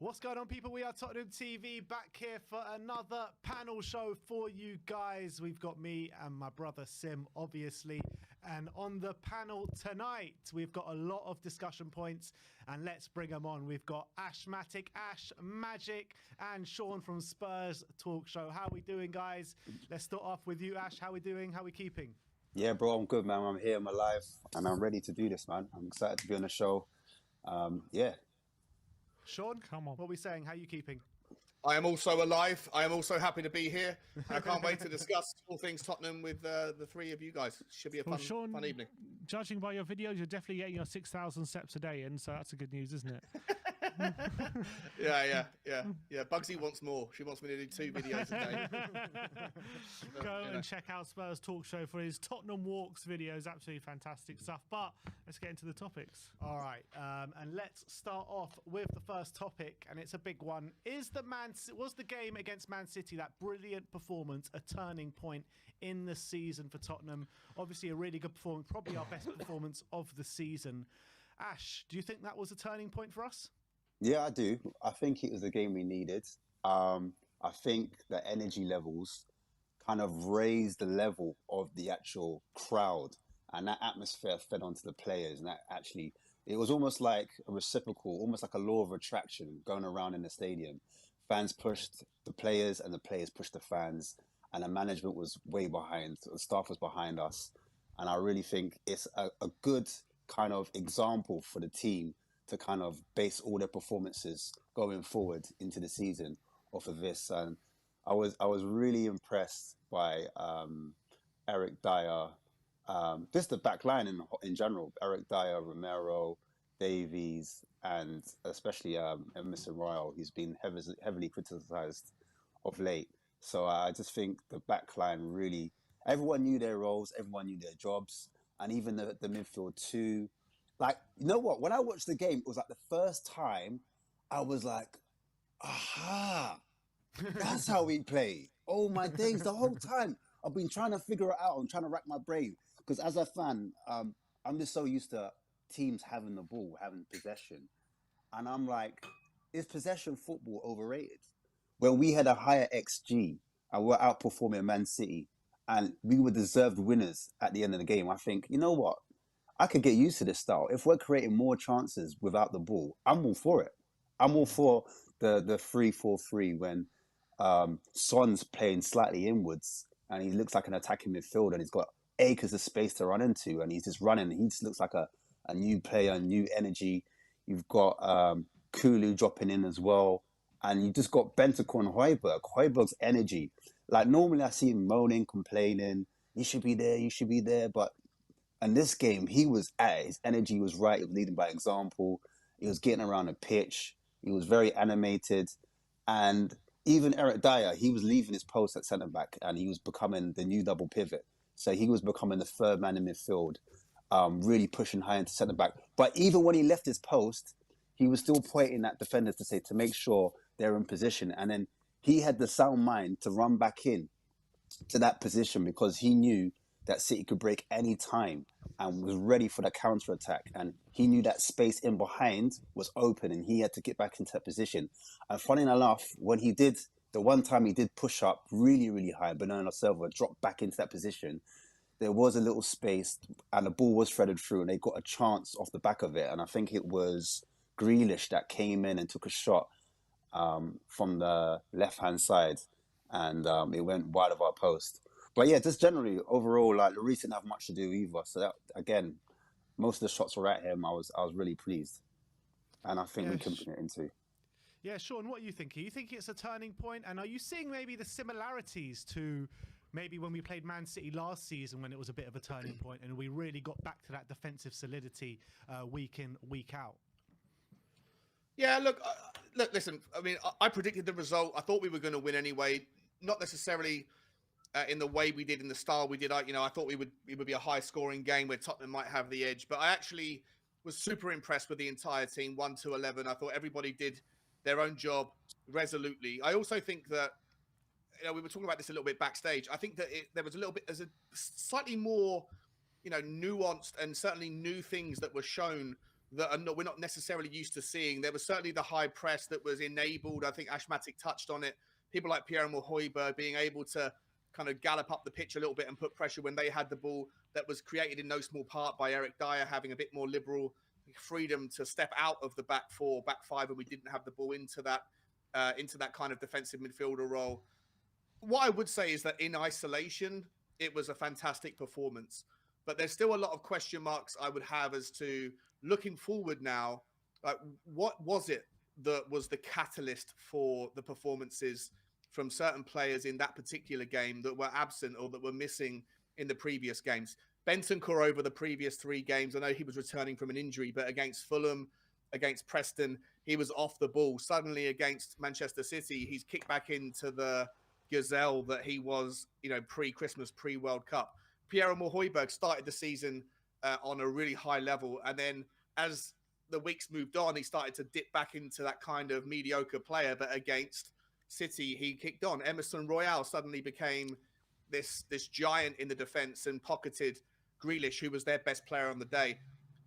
What's going on, people? We are Tottenham TV back here for another panel show for you guys. We've got me and my brother Sim, obviously. And on the panel tonight, we've got a lot of discussion points, and let's bring them on. We've got Ashmatic, Ash Magic, and Sean from Spurs Talk Show. How are we doing, guys? Let's start off with you, Ash. How are we doing? How are we keeping? Yeah, bro, I'm good, man. I'm here, I'm alive, and I'm ready to do this, man. I'm excited to be on the show. Yeah. Sean, come on. What are we saying? How are you keeping? I am also alive. I am also happy to be here. And I can't wait to discuss all things Tottenham with the three of you guys. Should be a fun evening. Judging by your videos, you're definitely getting your 6,000 steps a day in, so that's a good news, isn't it? Yeah. Bugsy wants more. She wants me to do 2 videos a day. Go and check out Spurs Talk Show for his Tottenham Walks videos. Absolutely fantastic stuff. But let's get into the topics. All right, and let's start off with the first topic, and it's a big one. Was the game against Man City, that brilliant performance, a turning point in the season for Tottenham? Obviously, a really good performance, probably our best performance of the season. Ash, do you think that was a turning point for us? Yeah, I do. I think it was the game we needed. I think the energy levels kind of raised the level of the actual crowd, and that atmosphere fed onto the players, and that actually, it was almost like a reciprocal, almost like a law of attraction going around in the stadium. Fans pushed the players and the players pushed the fans, and the management was way behind. The staff was behind us. And I really think it's a good kind of example for the team to kind of base all their performances going forward into the season off of this. And I was really impressed by Eric Dyer, just the back line in general. Eric Dyer, Romero, Davies, and especially Emerson Royal. He's been heavily criticised of late. So I just think the back line really, everyone knew their roles, everyone knew their jobs, and even the midfield too. Like, you know what? When I watched the game, it was like the first time I was like, aha, that's how we play. Oh my days, the whole time I've been trying to figure it out. I'm trying to rack my brain. Because as a fan, I'm just so used to teams having the ball, having possession. And I'm like, is possession football overrated? When we had a higher XG and we're outperforming Man City and we were deserved winners at the end of the game, I think, you know what? I could get used to this style. If we're creating more chances without the ball, I'm all for it. I'm all for the 3-4-3 when Son's playing slightly inwards and he looks like an attacking midfielder and he's got acres of space to run into and he's just running. He just looks like a new player, new energy. You've got Kulu dropping in as well. And you just got Bentancur and Højbjerg. Højbjerg's energy. Like normally I see him moaning, complaining. You should be there. But in this game, he was at it. His energy was right. He was leading by example. He was getting around the pitch. He was very animated. And even Eric Dyer, he was leaving his post at centre-back and he was becoming the new double pivot. So he was becoming the third man in midfield, really pushing high into centre-back. But even when he left his post, he was still pointing at defenders to make sure they're in position. And then he had the sound mind to run back in to that position because he knew that City could break any time and was ready for the counter-attack. And he knew that space in behind was open and he had to get back into that position. And funny enough, when he did, the one time he did push up really, really high, Bernardo Silva dropped back into that position, there was a little space and the ball was threaded through and they got a chance off the back of it. And I think it was Grealish that came in and took a shot from the left-hand side and it went wide of our post. But yeah, just generally, overall, like Lloris didn't have much to do either. So that, again, most of the shots were at him. I was really pleased. And I think we can put it into. Yeah, Sean, what are you thinking? You think it's a turning point? And are you seeing maybe the similarities to maybe when we played Man City last season when it was a bit of a turning point and we really got back to that defensive solidity week in, week out? Yeah, look, listen, I mean, I predicted the result. I thought we were going to win anyway. Not necessarily in the way we did, in the style we did. I thought it would be a high-scoring game where Tottenham might have the edge. But I actually was super impressed with the entire team, 1-11. I thought everybody did their own job resolutely. I also think that, we were talking about this a little bit backstage. I think that there's a slightly more, nuanced and certainly new things that were shown that we're not necessarily used to seeing. There was certainly the high press that was enabled. I think Ashmatic touched on it. People like Pierre-Emile Højbjerg being able to kind of gallop up the pitch a little bit and put pressure when they had the ball. That was created in no small part by Eric Dyer having a bit more liberal freedom to step out of the back four, back five, and we didn't have the ball into that kind of defensive midfielder role. What I would say is that in isolation, it was a fantastic performance, but there's still a lot of question marks I would have as to looking forward now. Like, what was it that was the catalyst for the performances from certain players in that particular game that were absent or that were missing in the previous games? Bentancur over the previous 3 games, I know he was returning from an injury, but against Fulham, against Preston, he was off the ball. Suddenly against Manchester City, he's kicked back into the gazelle that he was, pre-Christmas, pre-World Cup. Pierre-Emile Højbjerg started the season on a really high level. And then as the weeks moved on, he started to dip back into that kind of mediocre player. But against City, he kicked on. Emerson Royal suddenly became this giant in the defense and pocketed Grealish, who was their best player on the day.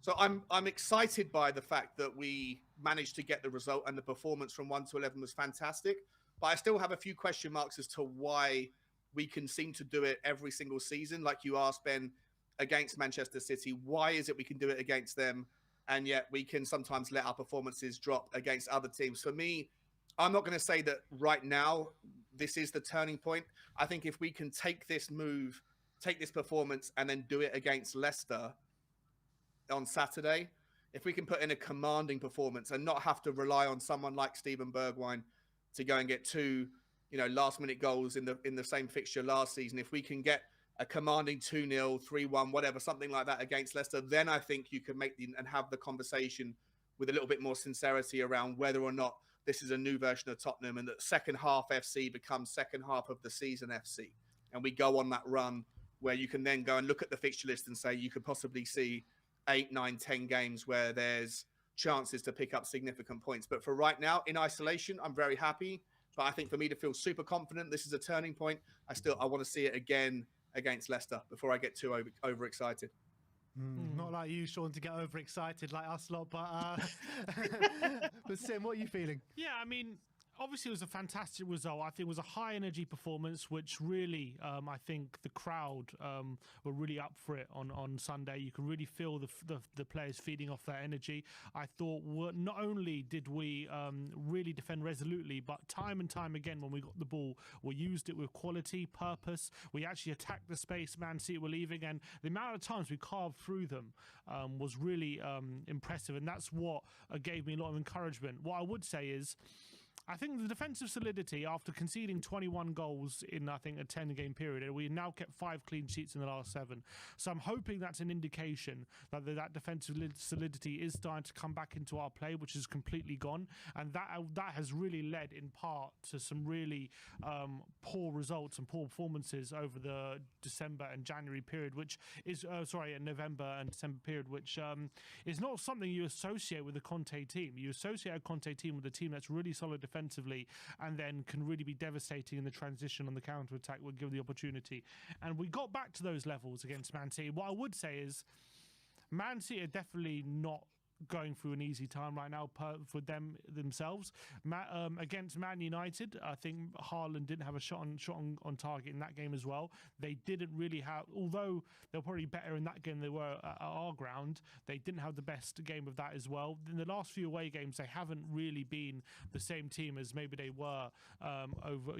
So I'm excited by the fact that we managed to get the result, and the performance from 1 to 11 was fantastic. But I still have a few question marks as to why we can seem to do it every single season. Like you asked, Ben, against Manchester City, why is it we can do it against them, and yet we can sometimes let our performances drop against other teams? For me, I'm not going to say that right now this is the turning point. I think if we can take this move, take this performance, and then do it against Leicester on Saturday, if we can put in a commanding performance and not have to rely on someone like Steven Bergwijn to go and get 2, last-minute goals in the same fixture last season, if we can get a commanding 2-0, 3-1, whatever, something like that against Leicester, then I think you can and have the conversation with a little bit more sincerity around whether or not this is a new version of Tottenham, and that second half FC becomes second half of the season FC. And we go on that run where you can then go and look at the fixture list and say you could possibly see 8, 9, 10 games where there's chances to pick up significant points. But for right now, in isolation, I'm very happy. But I think for me to feel super confident, this is a turning point. I want to see it again against Leicester before I get too overexcited. Not like you, Sean, to get overexcited like us lot, but but Sim, what are you feeling? Yeah, I mean, obviously it was a fantastic result. I think it was a high energy performance, which really, I think the crowd were really up for it on Sunday. You could really feel the players feeding off that energy. I thought not only did we really defend resolutely, but time and time again when we got the ball, we used it with quality, purpose. We actually attacked the space Man City were leaving, and the amount of times we carved through them was really impressive, and that's what gave me a lot of encouragement. What I would say is, I think the defensive solidity, after conceding 21 goals in, I think, a 10-game period, we now kept 5 clean sheets in the last 7. So I'm hoping that's an indication that that defensive solidity is starting to come back into our play, which is completely gone. And that has really led, in part, to some really poor results and poor performances over the December and January period, which is, November and December period, which is not something you associate with the Conte team. You associate a Conte team with a team that's really solid defensively and then can really be devastating in the transition on the counter-attack when given the opportunity. And we got back to those levels against Man City. What I would say is Man City are definitely not going through an easy time right now for themselves. Against Man United, I think Haaland didn't have a shot on target in that game as well. They didn't really have, although they were probably better in that game than they were at our ground, they didn't have the best game of that as well. In the last few away games, they haven't really been the same team as maybe they were over,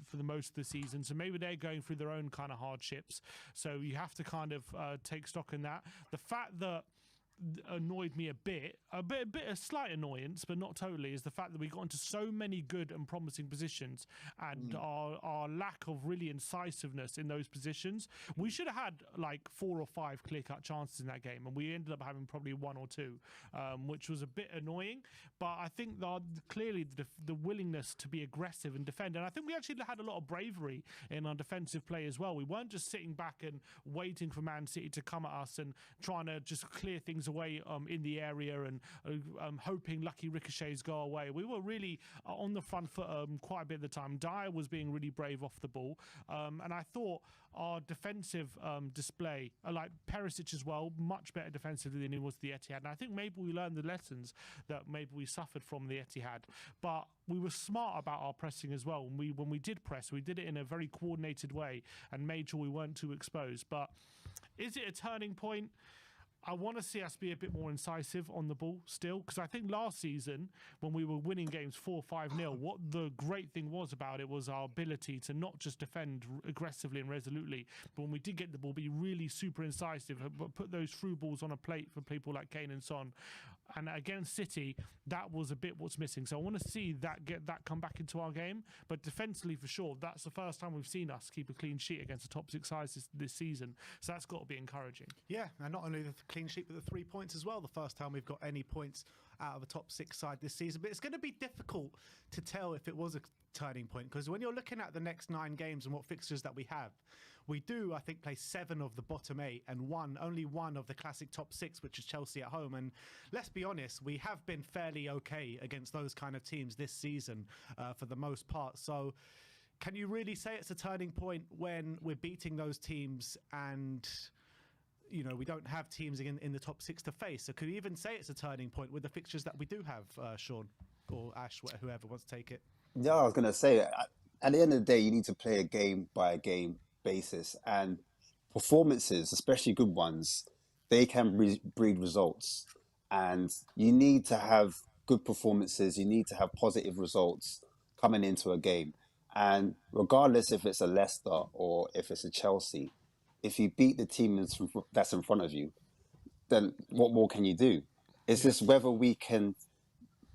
for the most of the season. So maybe they're going through their own kind of hardships. So you have to kind of take stock in that. The fact that annoyed me a slight annoyance, but not totally, is the fact that we got into so many good and promising positions, and our lack of really incisiveness in those positions. We should have had like 4 or 5 clear-cut chances in that game, and we ended up having probably 1 or 2, which was a bit annoying. But I think clearly the willingness to be aggressive and defend, and I think we actually had a lot of bravery in our defensive play as well. We weren't just sitting back and waiting for Man City to come at us and trying to just clear things away in the area and hoping lucky ricochets go away. We were really on the front foot quite a bit of the time. Dyer was being really brave off the ball, and I thought our defensive display, like Perisic as well, much better defensively than he was the Etihad. And I think maybe we learned the lessons that maybe we suffered from the Etihad, but we were smart about our pressing as well. When we did press, we did it in a very coordinated way and made sure we weren't too exposed. But is it a turning point? I want to see us be a bit more incisive on the ball still, because I think last season when we were winning games 4-5-0, what the great thing was about it was our ability to not just defend aggressively and resolutely, but when we did get the ball, be really super incisive, put those through balls on a plate for people like Kane and Son. And against City, that was a bit what's missing. So I want to see that come back into our game. But defensively, for sure, that's the first time we've seen us keep a clean sheet against the top 6 sides this season. So that's got to be encouraging. Yeah, and not only the clean sheet, but the 3 points as well. The first time we've got any points out of a top 6 side this season. But it's going to be difficult to tell if it was a turning point, because when you're looking at the next 9 games and what fixtures that we have, we do, I think, play 7 of the bottom 8 and only one of the classic top 6, which is Chelsea at home. And let's be honest, we have been fairly okay against those kind of teams this season for the most part. So can you really say it's a turning point when we're beating those teams and, you know, we don't have teams in the top 6 to face? So could you even say it's a turning point with the fixtures that we do have, Sean or Ash, whoever wants to take it? Yeah, I was going to say, at the end of the day, you need to play a game by game basis, and performances, especially good ones, they can breed results, and you need to have good performances, you need to have positive results coming into a game. And regardless if it's a Leicester or if it's a Chelsea, if you beat the team that's in front of you, then what more can you do? It's just whether we can,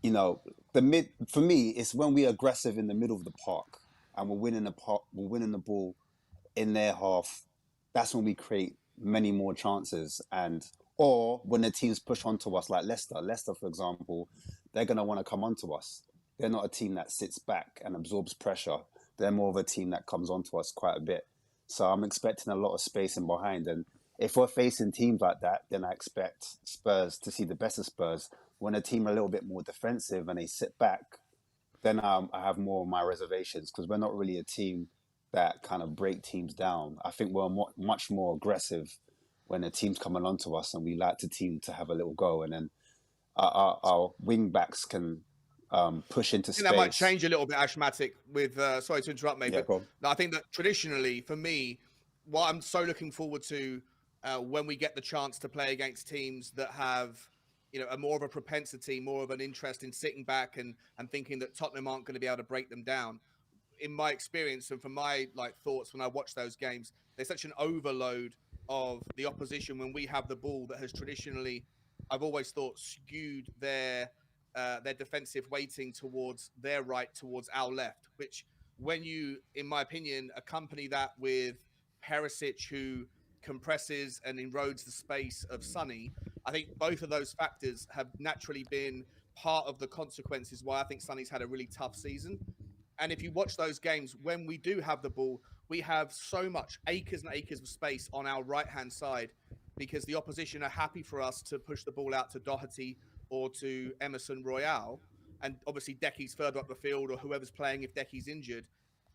you know, for me, it's when we're aggressive in the middle of the park and we're winning the ball in their half. That's when we create many more chances. Or when the teams push onto us, like Leicester, for example, they're going to want to come onto us. They're not a team that sits back and absorbs pressure. They're more of a team that comes onto us quite a bit. So I'm expecting a lot of space in behind. And if we're facing teams like that, then I expect Spurs to see the best of Spurs. When a team are a little bit more defensive and they sit back, then I have more of my reservations, because we're not really a team that kind of break teams down. I think we're much more aggressive when a team's coming onto us, and we like the team to have a little go. And then our wing backs can push into space. That might change a little bit, Ashmatic, with, sorry to interrupt, mate, Yeah, but I think that traditionally, for me, what I'm so looking forward to when we get the chance to play against teams that have, you know, a more of a propensity, more of an interest in sitting back and thinking that Tottenham aren't going to be able to break them down. In my experience and from my thoughts when I watch those games, there's such an overload of the opposition when we have the ball that has traditionally, I've always thought, skewed their defensive weighting towards their right, towards our left, which when you, in my opinion, accompany that with Perisic, who compresses and erodes the space of Sonny, I think both of those factors have naturally been part of the consequences why I think Sonny's had a really tough season. And if you watch those games, when we do have the ball, we have so much acres and acres of space on our right-hand side, because the opposition are happy for us to push the ball out to Doherty or to Emerson Royal. And obviously Decky's further up the field, or whoever's playing if Decky's injured.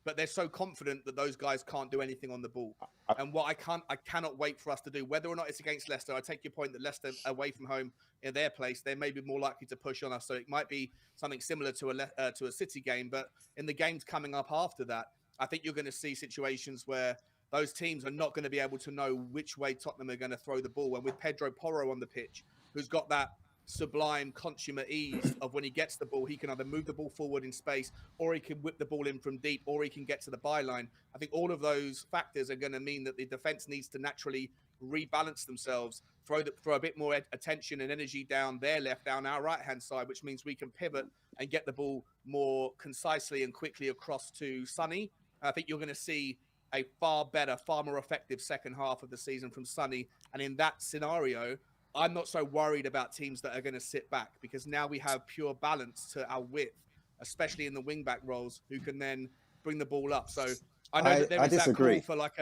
But they're so confident that those guys can't do anything on the ball. And what I cannot wait for us to do, whether or not it's against Leicester. I take your point that Leicester away from home in their place, they may be more likely to push on us. So it might be something similar to a City game. But in the games coming up after that, I think you're going to see situations where those teams are not going to be able to know which way Tottenham are going to throw the ball. And with Pedro Porro on the pitch, who's got that sublime consummate ease of when he gets the ball, he can either move the ball forward in space, or he can whip the ball in from deep, or he can get to the byline. I think all of those factors are going to mean that the defense needs to naturally rebalance themselves, throw a bit more attention and energy down their left, down our right-hand side, which means we can pivot and get the ball more concisely and quickly across to Sonny. I think you're going to see a far better, far more effective second half of the season from Sonny. And in that scenario, I'm not so worried about teams that are going to sit back, because now we have pure balance to our width, especially in the wing-back roles, who can then bring the ball up. So I know that there is that call for like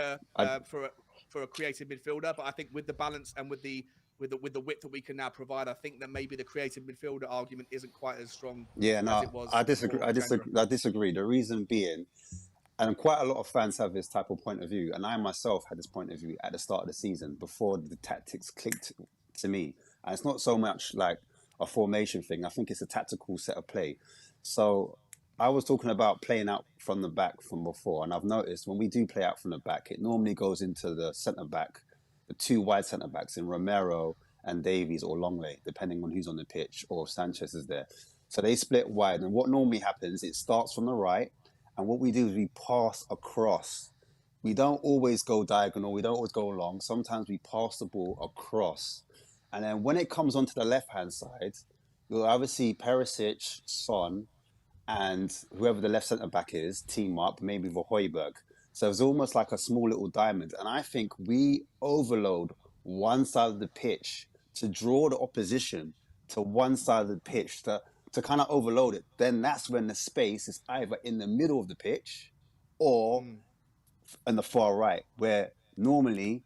for a creative midfielder, but I think with the balance and with the with the width that we can now provide, I think that maybe the creative midfielder argument isn't quite as strong Yeah, as no, it was. I disagree. before I January. disagree. I disagree. The reason being, and quite a lot of fans have this type of point of view, and I myself had this point of view at the start of the season before the tactics clicked to me. And it's not so much like a formation thing. I think it's a tactical set of play. So I was talking about playing out from the back from before, and I've noticed when we do play out from the back, it normally goes into the centre back, the two wide centre backs in Romero and Davies or Longley, depending on who's on the pitch or if Sanchez is there. So they split wide, and what normally happens, it starts from the right, and what we do is we pass across. We don't always go diagonal, we don't always go long. Sometimes we pass the ball across. And then when it comes onto the left-hand side, you'll either see Perisic, Son, and whoever the left centre-back is, team up, maybe Verhooyberg. So it's almost like a small little diamond. And I think we overload one side of the pitch to draw the opposition to one side of the pitch, to kind of overload it. Then that's when the space is either in the middle of the pitch or in the far right, where normally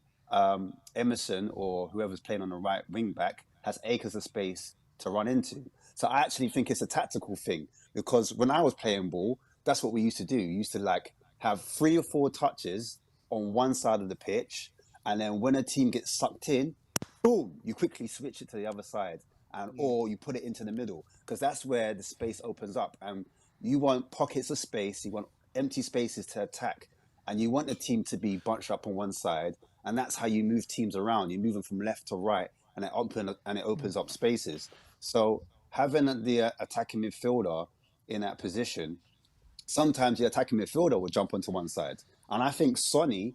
Emerson or whoever's playing on the right wing back has acres of space to run into. So I actually think it's a tactical thing, because when I was playing ball, that's what we used to do. We used to like have 3 or 4 touches on one side of the pitch, and then when a team gets sucked in, boom, you quickly switch it to the other side, and or you put it into the middle, because that's where the space opens up. And you want pockets of space, you want empty spaces to attack, and you want the team to be bunched up on one side, and that's how you move teams around. You move them from left to right, and it opens up spaces. So having the attacking midfielder in that position, sometimes the attacking midfielder will jump onto one side. And I think Sonny,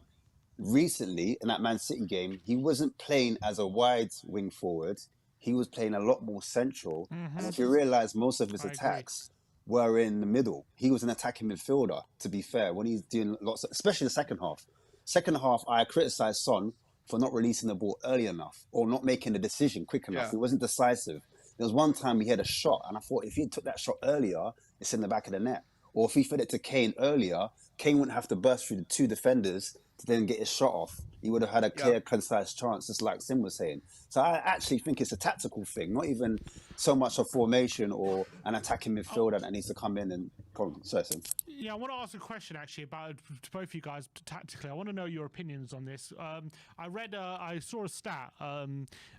recently in that Man City game, he wasn't playing as a wide wing forward. He was playing a lot more central. And if you realise, most of his attacks were in the middle. He was an attacking midfielder, to be fair, when he's doing lots of, especially the second half. Second half, I criticised Son for not releasing the ball early enough or not making the decision quick enough. Yeah. He wasn't decisive. There was one time he had a shot, and I thought if he took that shot earlier, it's in the back of the net. Or if he fed it to Kane earlier, Kane wouldn't have to burst through the 2 defenders to then get his shot off. He would have had a clear, concise chance, just like Sim was saying. So I actually think it's a tactical thing, not even so much a formation or an attacking midfielder that needs to come in and... Sorry, Sim. Yeah, I want to ask a question actually about to both of you guys tactically. I want to know your opinions on this. I saw a stat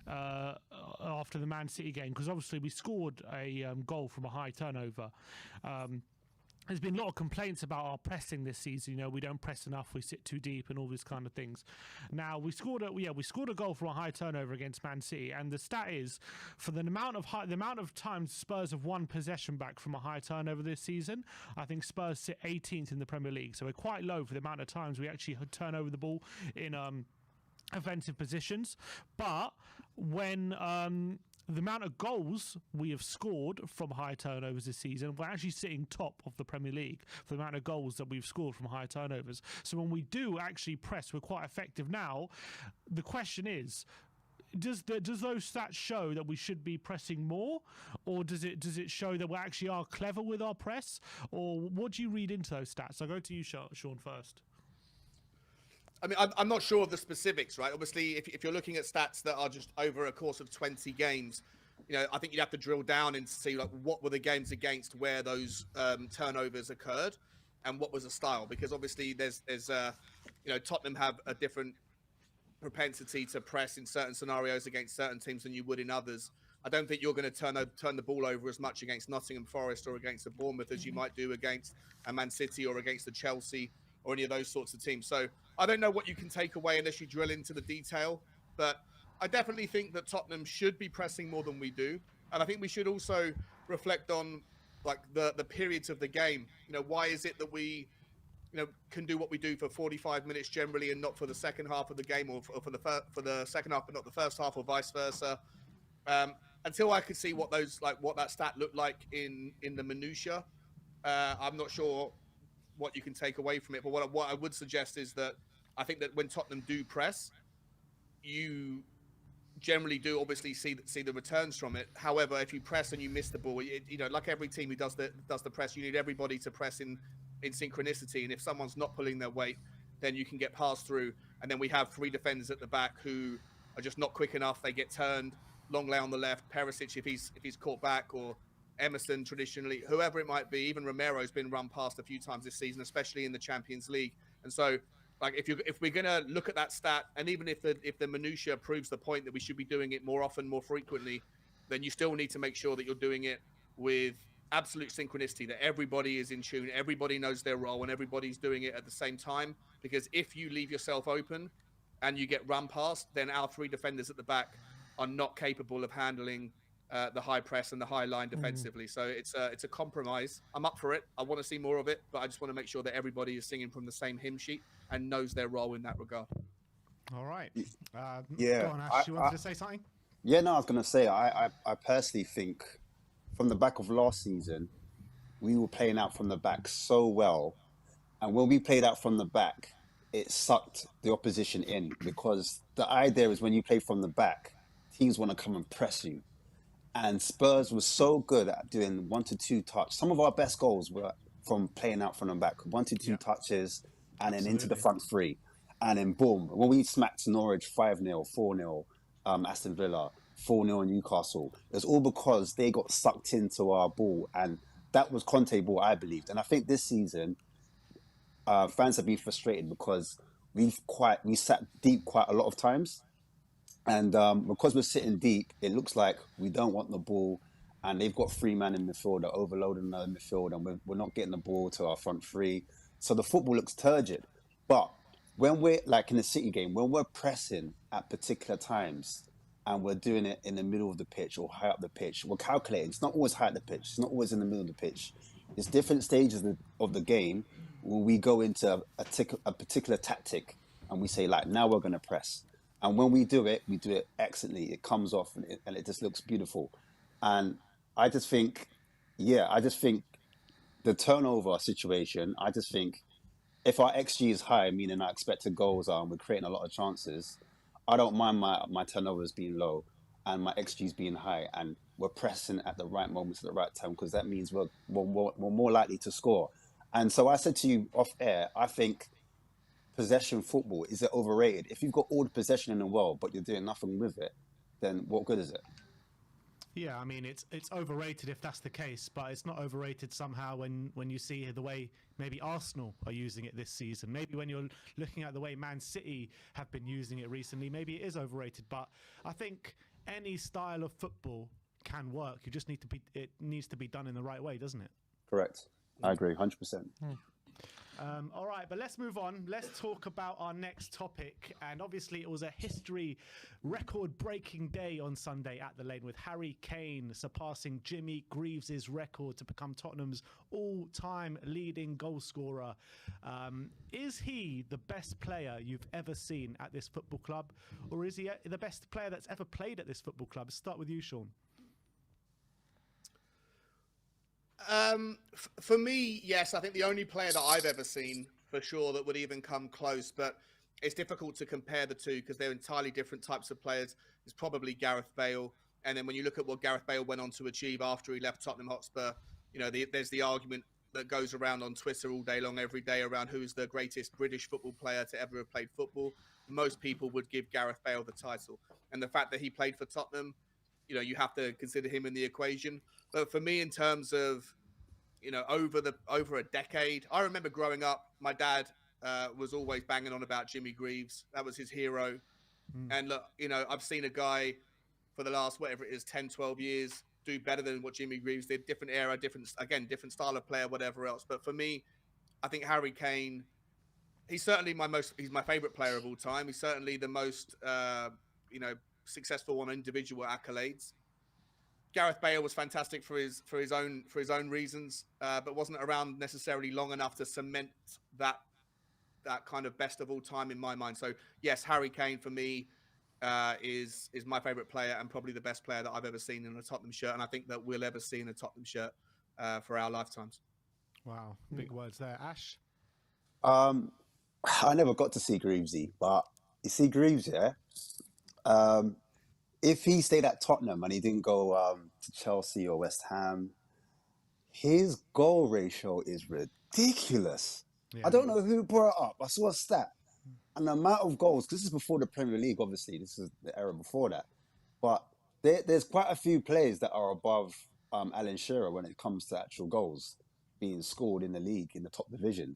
after the Man City game, because obviously we scored a goal from a high turnover. There's been a lot of complaints about our pressing this season. You know, we don't press enough, we sit too deep, and all these kind of things. Now we scored a goal from a high turnover against Man City, and the stat is for the amount of times Spurs have won possession back from a high turnover this season. I think Spurs sit 18th in the Premier League, so we're quite low for the amount of times we actually turn over the ball in offensive positions. But when the amount of goals we have scored from high turnovers this season, we're actually sitting top of the Premier League for the amount of goals that we've scored from high turnovers. So when we do actually press, we're quite effective. Now, the question is, does those stats show that we should be pressing more, or does it show that we actually are clever with our press, or what do you read into those stats? I'll go to you, Sean, first. I mean, I'm not sure of the specifics, right? Obviously, if you're looking at stats that are just over a course of 20 games, you know, I think you'd have to drill down and see like what were the games against where those turnovers occurred, and what was the style. Because obviously, there's you know, Tottenham have a different propensity to press in certain scenarios against certain teams than you would in others. I don't think you're going to turn the ball over as much against Nottingham Forest or against the Bournemouth as you might do against a Man City or against the Chelsea or any of those sorts of teams. So I don't know what you can take away unless you drill into the detail, but I definitely think that Tottenham should be pressing more than we do. And I think we should also reflect on like the periods of the game. You know, why is it that we, you know, can do what we do for 45 minutes generally and not for the second half of the game, or for the second half but not the first half, or vice versa? Until I could see what that stat looked like in the minutia, I'm not sure what you can take away from it. But what I would suggest is that I think that when Tottenham do press, you generally do obviously see the returns from it. However, if you press and you miss the ball, you know, like every team who does the press, you need everybody to press in synchronicity. And if someone's not pulling their weight, then you can get passed through. And then we have 3 defenders at the back who are just not quick enough. They get turned, long lay on the left. Perisic, if he's caught back, or Emerson traditionally, whoever it might be, even Romero's been run past a few times this season, especially in the Champions League. And so, like, if we're gonna look at that stat, and even if the minutia proves the point that we should be doing it more often, more frequently, then you still need to make sure that you're doing it with absolute synchronicity, that everybody is in tune, everybody knows their role, and everybody's doing it at the same time. Because if you leave yourself open and you get run past, then our three defenders at the back are not capable of handling the high press and the high line defensively. So it's a compromise. I'm up for it. I want to see more of it, but I just want to make sure that everybody is singing from the same hymn sheet and knows their role in that regard. All right. Yeah. Go on, Ash. You wanted to say something? Yeah, no, I was going to say, I personally think from the back of last season, we were playing out from the back so well. And when we played out from the back, it sucked the opposition in, because the idea is when you play from the back, teams want to come and press you. And Spurs was so good at doing 1 to 2 touch. Some of our best goals were from playing out from the back, 1 to 2 touches, and then into the front three. And then boom, when we smacked Norwich 5-0, 4-0, Aston Villa, 4-0 Newcastle, it's all because they got sucked into our ball. And that was Conte ball, I believed. And I think this season, fans have been frustrated because we sat deep quite a lot of times. And because we're sitting deep, it looks like we don't want the ball, and they've got 3 men in midfield, they're overloading the midfield, and we're not getting the ball to our front three. So the football looks turgid. But when we're, like in the City game, when we're pressing at particular times and we're doing it in the middle of the pitch or high up the pitch, we're calculating. It's not always high up the pitch. It's not always in the middle of the pitch. It's different stages of the game where we go into a particular tactic and we say, like, now we're going to press. And when we do it excellently. It comes off and it just looks beautiful. And I just think the turnover situation, I just think if our XG is high, meaning our expected goals are, and we're creating a lot of chances, I don't mind my turnovers being low and my XGs being high, and we're pressing at the right moments at the right time, because that means we're more likely to score. And so I said to you off air, I think possession football, is it overrated? If you've got all the possession in the world but you're doing nothing with it, then what good is it? Yeah, I mean, it's overrated if that's the case, but it's not overrated somehow when you see the way maybe Arsenal are using it this season. Maybe when you're looking at the way Man City have been using it recently, maybe it is overrated. But I think any style of football can work. It needs to be done in the right way, doesn't it? Correct. I agree, 100%. All right, but let's move on. Let's talk about our next topic. And obviously, it was a history record-breaking day on Sunday at the Lane, with Harry Kane surpassing Jimmy Greaves' record to become Tottenham's all-time leading goal scorer. Is he the best player you've ever seen at this football club, or is he the best player that's ever played at this football club? Let's start with you, Sean. For me, yes, I think the only player that I've ever seen for sure that would even come close, but it's difficult to compare the two because they're entirely different types of players, is probably Gareth Bale. And then when you look at what Gareth Bale went on to achieve after he left Tottenham Hotspur, you know, there's the argument that goes around on Twitter all day long, every day, around who's the greatest British football player to ever have played football. Most people would give Gareth Bale the title. And the fact that he played for Tottenham, you know, you have to consider him in the equation. But for me, in terms of, you know, over a decade, I remember growing up, my dad was always banging on about Jimmy Greaves. That was his hero. And look, you know, I've seen a guy for the last, whatever it is, 10, 12 years do better than what Jimmy Greaves did. Different era, different style of player, whatever else. But for me, I think Harry Kane, he's certainly he's my favorite player of all time. He's certainly the most, successful on individual accolades. Gareth Bale was fantastic for his own reasons, but wasn't around necessarily long enough to cement that kind of best of all time in my mind. So yes, Harry Kane for me is my favourite player and probably the best player that I've ever seen in a Tottenham shirt, and I think that we'll ever see in a Tottenham shirt for our lifetimes. Wow, big words there, Ash. I never got to see Greavesy, but you see Greaves, yeah. If he stayed at Tottenham and he didn't go to Chelsea or West Ham, his goal ratio is ridiculous. Yeah. I don't know who brought it up. I saw a stat. And the amount of goals, this is before the Premier League, obviously, this is the era before that. But there's quite a few players that are above Alan Shearer when it comes to actual goals being scored in the league, in the top division.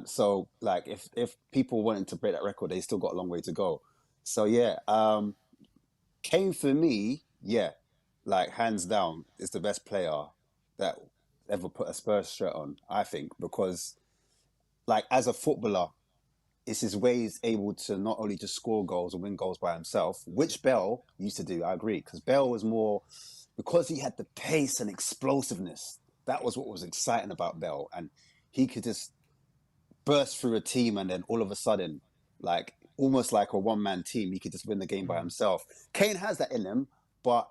So, like, if people wanted to break that record, they still got a long way to go. So, yeah, Kane for me, yeah, like, hands down, is the best player that ever put a Spurs shirt on, I think, because, like, as a footballer, it's his way he's able to not only just score goals and win goals by himself, which Bell used to do, I agree, because Bell was more, because he had the pace and explosiveness, that was what was exciting about Bell. And he could just burst through a team and then all of a sudden, like almost like a one-man team, he could just win the game by himself. Kane has that in him, but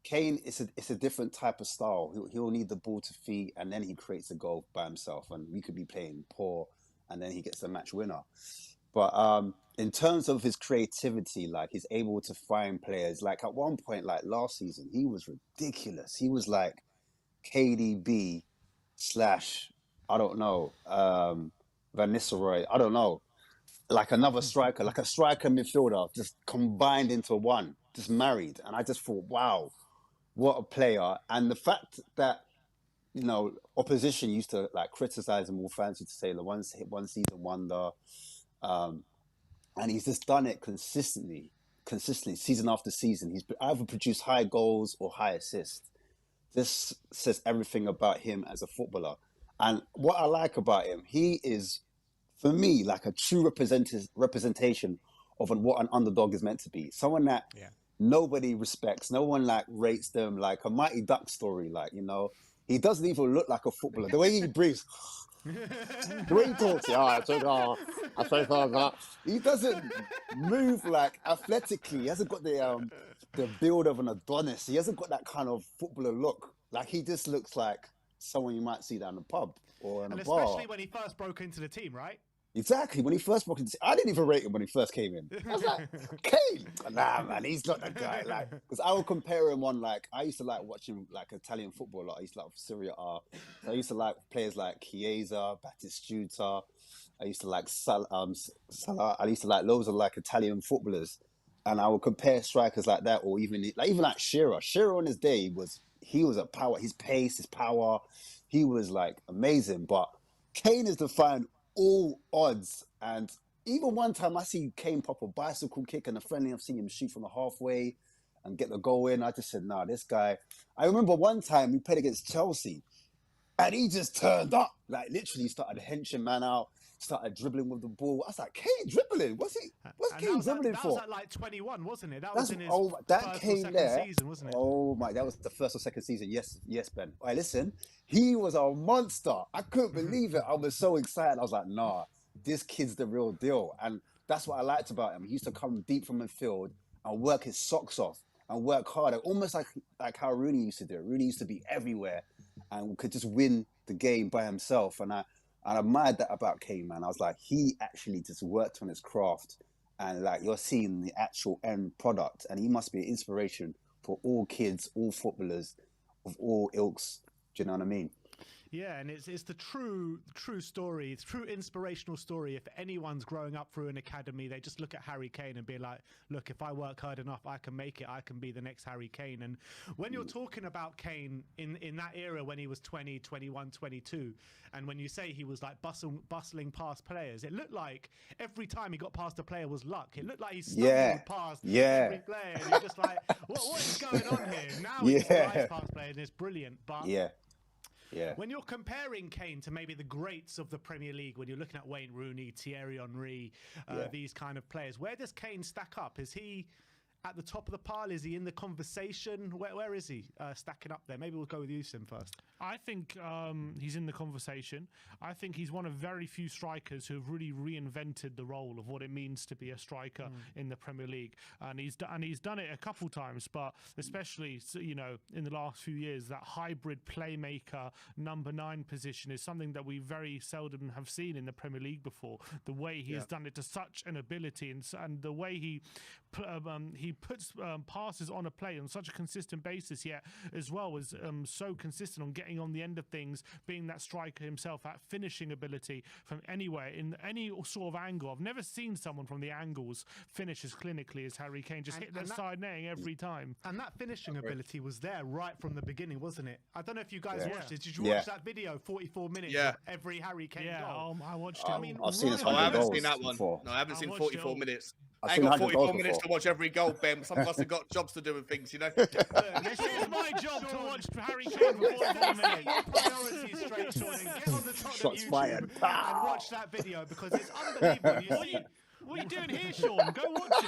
Kane, it's a different type of style. He'll need the ball to feet and then he creates a goal by himself. And we could be playing poor and then he gets the match winner. But in terms of his creativity, like he's able to find players. Like at one point, like last season, he was ridiculous. He was like KDB / I don't know, Van Nistelrooy, I don't know, like another striker, like a striker midfielder, just combined into one, just married. And I just thought, wow, what a player. And the fact that, you know, opposition used to like criticize him, all fancy to say the one season wonder. And he's just done it consistently, season after season. He's either produced high goals or high assists. This says everything about him as a footballer. And what I like about him, he is, for me, like a true representation of what an underdog is meant to be. Someone that nobody respects, no one like rates them, like a Mighty Duck story. Like, you know, he doesn't even look like a footballer. The way he breathes, the way he talks, he doesn't move like athletically. He hasn't got the build of an Adonis. He hasn't got that kind of footballer look. Like he just looks like someone you might see down the pub or in a bar. Especially when he first broke into the team, right? Exactly. When he first broke into, I didn't even rate him when he first came in. I was like, Kane, nah, man, he's not that guy. Like, because I would compare him on like, I used to like watching like Italian football a lot. I used to like Serie A. So I used to like players like Chiesa, Batistuta. I used to like Salah. I used to like loads of like Italian footballers, and I would compare strikers like that, or even like Shearer. Shearer on his day he was a power. His pace, his power, he was like amazing. But Kane is defying all odds. And even one time I see Kane pop a bicycle kick and a friendly, I've seen him shoot from the halfway and get the goal in. I just said, nah, this guy. I remember one time we played against Chelsea and he just turned up, like literally started henching man out, started dribbling with the ball. I was like, Kane dribbling? What's Kane dribbling for? That was at like 21, wasn't it? That was in his that first came or second there, season, wasn't it? Oh my, that was the first or second season. Yes, Ben. All right, listen, he was a monster. I couldn't believe it. I was so excited. I was like, nah, this kid's the real deal. And that's what I liked about him. He used to come deep from midfield and work his socks off and work harder, almost like how Rooney used to do it. Rooney used to be everywhere and could just win the game by himself. And I admired that about Kane, man. I was like, he actually just worked on his craft. And like you're seeing the actual end product, and he must be an inspiration for all kids, all footballers of all ilks. Do you know what I mean? Yeah, and it's the true story. It's true inspirational story. If anyone's growing up through an academy, they just look at Harry Kane and be like, look, if I work hard enough, I can make it. I can be the next Harry Kane. And when you're talking about Kane in that era when he was 20, 21, 22, and when you say he was like bustling past players, it looked like every time he got past a player was luck. It looked like he stumbled past every player. And you're just like, what is going on here? Now he just flies past players and it's brilliant. But when you're comparing Kane to maybe the greats of the Premier League, when you're looking at Wayne Rooney, Thierry Henry, these kind of players, where does Kane stack up? Is he at the top of the pile? Is he in the conversation? Where is he stacking up there? Maybe we'll go with you, Sim, first. I think he's in the conversation. I think he's one of very few strikers who have really reinvented the role of what it means to be a striker in the Premier League, and he's done it a couple times, but especially in the last few years, that hybrid playmaker number 9 position is something that we very seldom have seen in the Premier League before. The way he has done it to such an ability, and the way he puts passes on a play on such a consistent basis, yet as well as so consistent on getting getting on the end of things, being that striker himself, that finishing ability from anywhere, in any sort of angle. I've never seen someone from the angles finish as clinically as Harry Kane, just hit the side netting every time. And that finishing ability was there right from the beginning, wasn't it? I don't know if you guys watched it. Did you Yeah. watch that video, 44 minutes of every Harry Kane goal? I watched it. I mean, I've seen his I 100 haven't goals seen that one. before. No, I haven't seen 44 minutes. I've I seen ain't got 100 44 goals minutes before. to watch every goal, Ben. Some of us have got jobs to do and things, you know. This is my job to watch Harry Kane for 44 minutes. Your priorities straight, Sean, and get on the Tottenham Shots YouTube fired. and watch that video because it's unbelievable. What are you doing here, Sean? Go watch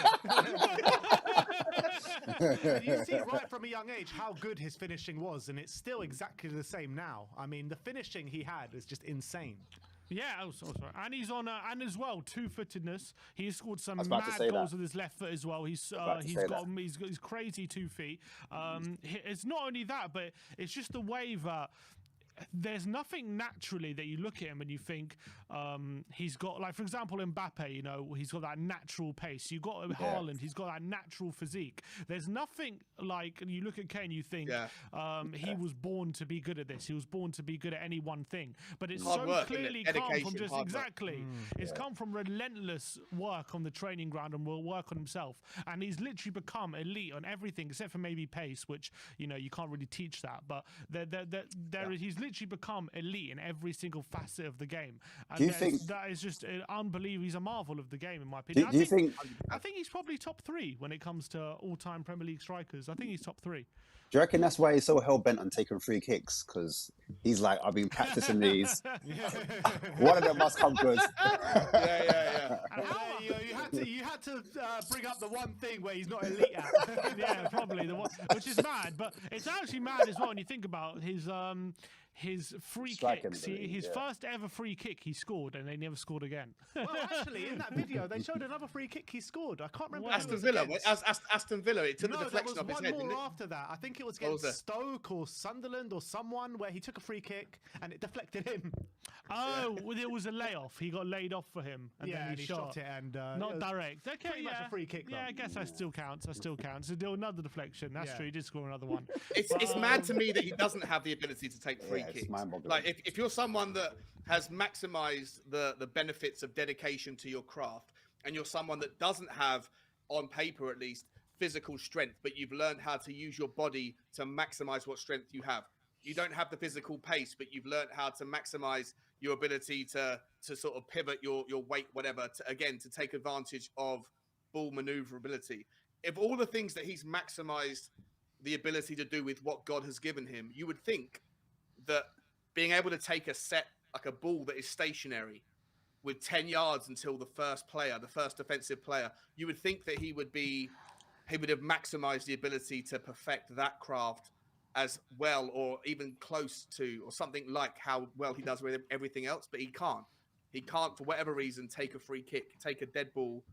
And you see right from a young age how good his finishing was, and it's still exactly the same now. I mean, the finishing he had is just insane. Yeah, sorry. And he's on, and as well, two-footedness. He's scored some was about to mad say goals that. with his left foot as well. He's about to say that. he's crazy 2 feet. It's not only that, but it's just the way that there's nothing naturally that you look at him and you think he's got, like, for example, Mbappe, you know, he's got that natural pace. You've got Haaland, he's got that natural physique. There's nothing like, you look at Kane, you think he was born to be good at this. He was born to be good at any one thing. But it's Hard so work, clearly isn't it? come Dedication, from just, hard work. exactly. It's come from relentless work on the training ground and will work on himself. And he's literally become elite on everything except for maybe pace, which, you know, you can't really teach that. But he's literally become elite in every single facet of the game. And Do you think that is just unbelievable? He's a marvel of the game, in my opinion. Do you think? I think he's probably top 3 when it comes to all-time Premier League strikers. I think he's top 3. Do you reckon that's why he's so hell bent on taking free kicks? Because he's like, I've been practicing these. One of them must come good. Yeah. You had to bring up the one thing where he's not elite at. Yeah, probably the one, which is mad. But it's actually mad as well when you think about his free Striking kicks. ability, His first ever free kick he scored, and they never scored again. Well, actually, in that video, they showed another free kick he scored. I can't remember. Aston Villa. Aston Villa. It took the deflection off his head, one didn't more it? after that. I think it was against Stoke or Sunderland or someone where he took a free kick and it deflected him. Oh, well, it was a layoff. He got laid off for him, and then he shot it and not direct. Okay, pretty much a free kick. Yeah, though. I guess that still counts. So do another deflection. That's true. He did score another one. It's mad to me that he doesn't have the ability to take free kicks. Like if you're someone that has maximized the benefits of dedication to your craft, and you're someone that doesn't have, on paper at least, physical strength, but you've learned how to use your body to maximize what strength you have. You don't have the physical pace, but you've learned how to maximize your ability to sort of pivot your weight, whatever, to take advantage of ball maneuverability. If all the things that he's maximized the ability to do with what God has given him, you would think that being able to take a set, like a ball that is stationary with 10 yards until the first defensive player, you would think that he would have maximized the ability to perfect that craft as well, or even close to, or something like how well he does with everything else, but he can't. He can't, for whatever reason, take a free kick, take a dead ball.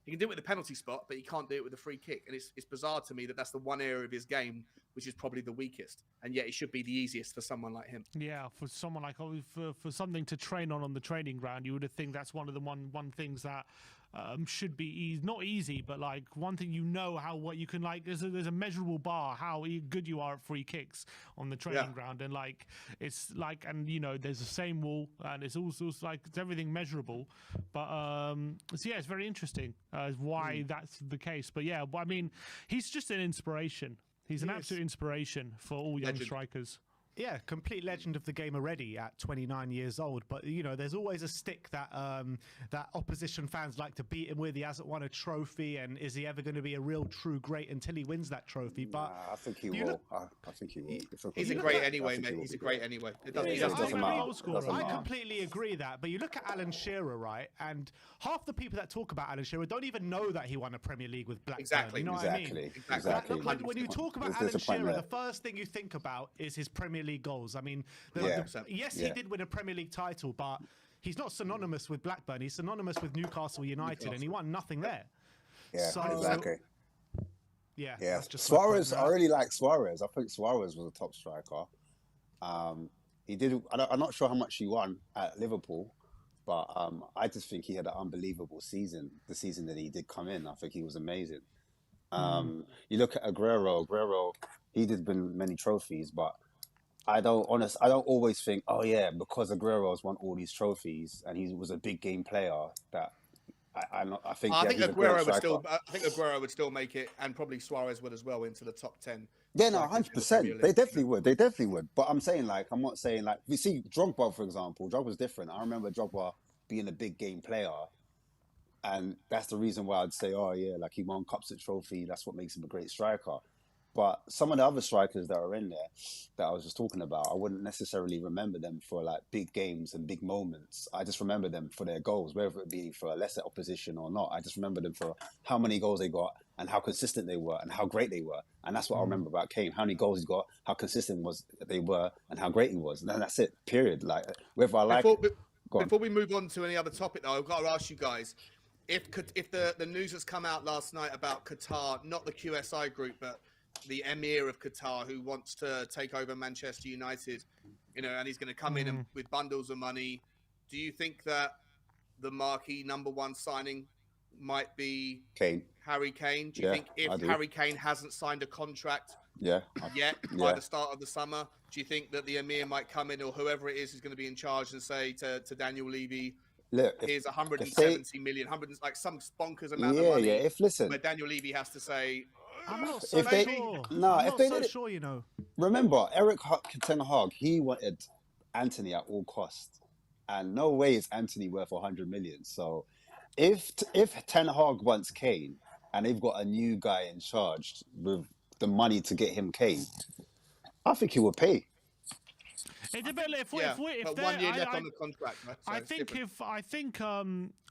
He can do it with the penalty spot, but he can't do it with a free kick. And it's bizarre to me that that's the one area of his game which is probably the weakest, and yet it should be the easiest for someone like him. Yeah, for someone like for something to train on the training ground, you would have think that's one of the one things that should be not easy, but like one thing, you know, how what you can, like there's a measurable bar how good you are at free kicks on the training ground, and like it's like, and you know, there's the same wall, and it's also like it's everything measurable, but so yeah, it's very interesting why that's the case. But yeah, I mean, he's just an inspiration. He's an absolute inspiration for all young strikers. Yeah, complete legend of the game already at 29 years old. But, you know, there's always a stick that that opposition fans like to beat him with. He hasn't won a trophy, and is he ever going to be a real true great until he wins that trophy? But I think he will. I think he will. He's a great anyway, mate. He's a great anyway. It doesn't matter. I completely agree that. But you look at Alan Shearer, right? And half the people that talk about Alan Shearer don't even know that he won a Premier League with Blackburn. Exactly. You know what I mean? Exactly. When you talk about Alan Shearer, the first thing you think about is his Premier League goals. I mean, yes, he did win a Premier League title, but he's not synonymous with Blackburn. He's synonymous with Newcastle United, and he won nothing there. Yeah, so, exactly. Yeah. That's just Suarez, I really like Suarez. I think Suarez was a top striker. He did. I'm not sure how much he won at Liverpool, but I just think he had an unbelievable season. The season that he did come in, I think he was amazing. You look at Aguero. He did win many trophies, but I don't always think, oh yeah, because Aguero's won all these trophies and he was a big game player. That I think I think he's a great Aguero would striker. still. I think Aguero would still make it, and probably Suarez would as well, into the top 10. Yeah, no, strikers in the Premier 100%. They League. definitely would. They definitely would. But I'm saying, like, I'm not saying, like, we see Drogba, for example. Drogba's different. I remember Drogba being a big game player. And that's the reason why I'd say, oh, yeah, like, he won cups and trophy. That's what makes him a great striker. But some of the other strikers that are in there that I was just talking about, I wouldn't necessarily remember them for, like, big games and big moments. I just remember them for their goals, whether it be for a lesser opposition or not. I just remember them for how many goals they got and how consistent they were and how great they were. And that's what I remember about Kane. How many goals he got, how consistent they were, and how great he was. And then that's it, period. Like, whether I like it. Before we move on to any other topic, though, I've got to ask you guys, if the news has come out last night about Qatar, not the QSI group, but the Emir of Qatar, who wants to take over Manchester United, and he's going to come in and, with bundles of money. Do you think that the marquee #1 signing might be Kane? Harry Kane? Do you think if Harry Kane hasn't signed a contract yet by the start of the summer, do you think that the Emir might come in, or whoever it is going to be in charge, and say to Daniel Levy, look, here's 170 million, like some bonkers amount of money? Yeah, where Daniel Levy has to say, I'm not so sure. I'm not so sure, Remember, Eric Ten Hag, he wanted Anthony at all costs. And no way is Anthony worth 100 million. So if Ten Hag wants Kane and they've got a new guy in charge with the money to get him Kane, I think he will pay. It depends if 1 year left on the contract. Right? So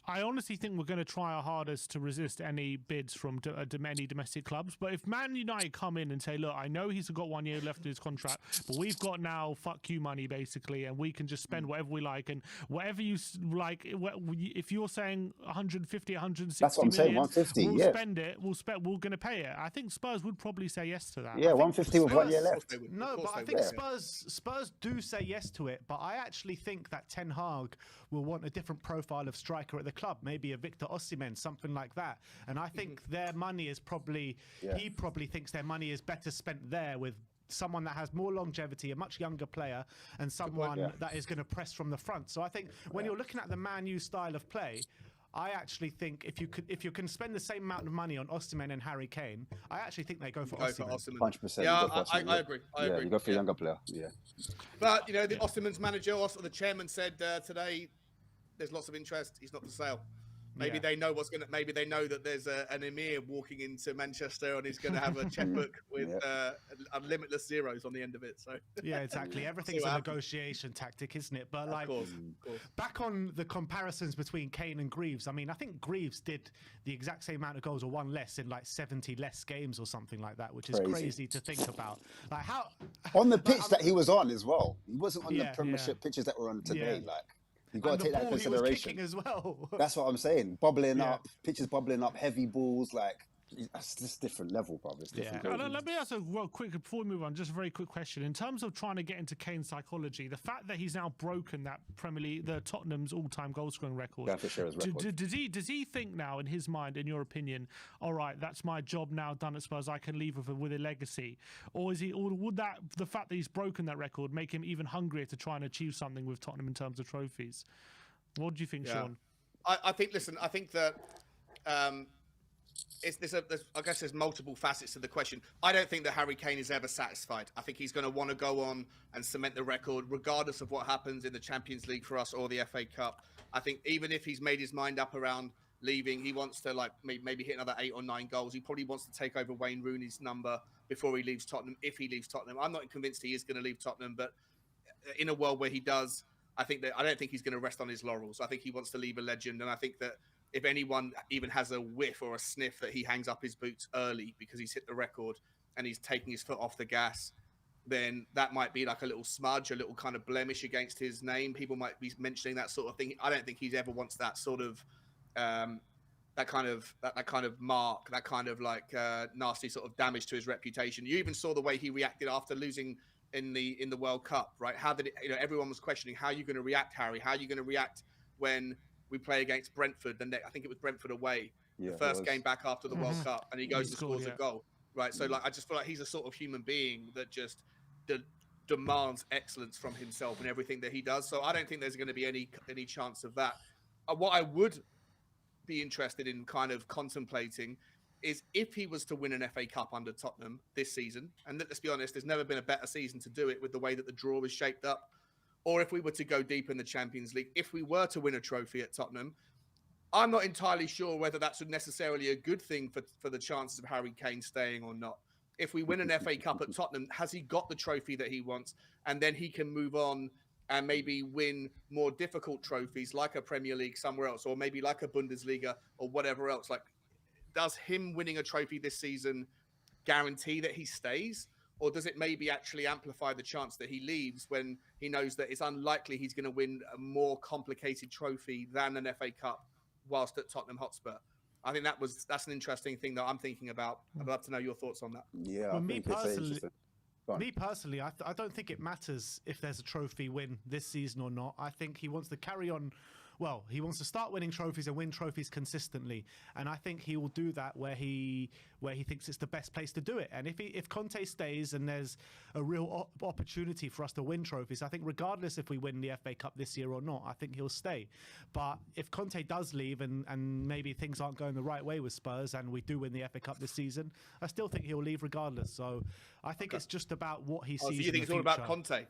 I honestly think we're going to try our hardest to resist any bids from any domestic clubs. But if Man United come in and say, look, I know he's got 1 year left in his contract, but we've got now fuck you money, basically, and we can just spend whatever we like. And whatever you like, if you're saying 150, 160 that's what I'm saying, 150, we'll spend it. We're going to pay it. I think Spurs would probably say yes to that. Yeah, 150 with 1 year left. No, but I think Spurs do say yes to it. But I actually think that Ten Hag will want a different profile of striker at the club, maybe a Victor Osimhen, something like that. And I think their money is probably, he probably thinks their money is better spent there with someone that has more longevity, a much younger player, and someone that is going to press from the front. So I think when you're looking at the Man U style of play, I actually think if you can spend the same amount of money on Osimhen and Harry Kane, I actually think they go for Osimhen. 100%. Yeah, I agree. You go for a younger player. Yeah. But the Osimhen's manager, also the chairman, said today there's lots of interest. He's not for sale. Maybe they know Maybe they know that there's an Emir walking into Manchester and he's going to have a checkbook with limitless zeros on the end of it. So yeah, exactly. Everything's a negotiation tactic, isn't it? But like, back on the comparisons between Kane and Greaves. I mean, I think Greaves did the exact same amount of goals or one less in like 70 less games or something like that, which is crazy to think about. Like how on the pitch that he was on as well. He wasn't on the Premiership pitches that were on today. Like. You've got to take that into consideration. He was kicking as well. That's what I'm saying. Bubbling up, pitches bubbling up, heavy balls, like that's just different level, bro. It's different. Let me ask quick before we move on. Just a very quick question. In terms of trying to get into Kane's psychology, the fact that he's now broken that Premier League, the Tottenham's all-time goal-scoring record. Does he think now, in his mind, in your opinion, all right, that's my job now done at Spurs, I can leave with a legacy, or would the fact that he's broken that record make him even hungrier to try and achieve something with Tottenham in terms of trophies? What do you think, Sean? I think that. I guess there's multiple facets to the question. I don't think that Harry Kane is ever satisfied. I think he's going to want to go on and cement the record, regardless of what happens in the Champions League for us or the FA Cup. I think even if he's made his mind up around leaving, he wants to maybe hit another 8 or 9 goals. He probably wants to take over Wayne Rooney's number before he leaves Tottenham, if he leaves Tottenham. I'm not convinced he is going to leave Tottenham, but in a world where he does, I don't think he's going to rest on his laurels. I think he wants to leave a legend, and I think that if anyone even has a whiff or a sniff that he hangs up his boots early because he's hit the record and he's taking his foot off the gas, then that might be like a little smudge, a little kind of blemish against his name. People might be mentioning that sort of thing. I don't think he ever wants that sort of that kind of mark, that kind of like nasty sort of damage to his reputation. You even saw the way he reacted after losing in the World Cup, right? How did it? Everyone was questioning how you're going to react, Harry. How are you going to react when we play against Brentford? I think it was Brentford away, the first game back after the World Cup, and he goes and scores a goal, right? So like, I just feel like he's a sort of human being that just demands excellence from himself and everything that he does. So I don't think there's going to be any chance of that. What I would be interested in kind of contemplating is if he was to win an FA Cup under Tottenham this season, and let's be honest, there's never been a better season to do it with the way that the draw is shaped up, or if we were to go deep in the Champions League, if we were to win a trophy at Tottenham, I'm not entirely sure whether that's necessarily a good thing for the chances of Harry Kane staying or not. If we win an FA Cup at Tottenham, has he got the trophy that he wants? And then he can move on and maybe win more difficult trophies like a Premier League somewhere else, or maybe like a Bundesliga or whatever else. Like, does him winning a trophy this season guarantee that he stays? Or does it maybe actually amplify the chance that he leaves when he knows that it's unlikely he's going to win a more complicated trophy than an FA Cup whilst at Tottenham Hotspur? I think that's an interesting thing that I'm thinking about. I'd love to know your thoughts on that. Yeah, Well, I me think it's personally, interesting. I don't think it matters if there's a trophy win this season or not. I think he wants to carry on. Well, he wants to start winning trophies and win trophies consistently, and I think he will do that where he thinks it's the best place to do it. And if Conte stays and there's a real opportunity for us to win trophies, I think regardless if we win the FA Cup this year or not, I think he'll stay. But if Conte does leave and maybe things aren't going the right way with Spurs and we do win the FA Cup this season, I still think he'll leave regardless. So I think it's just about what he sees. So you think it's all about Conte?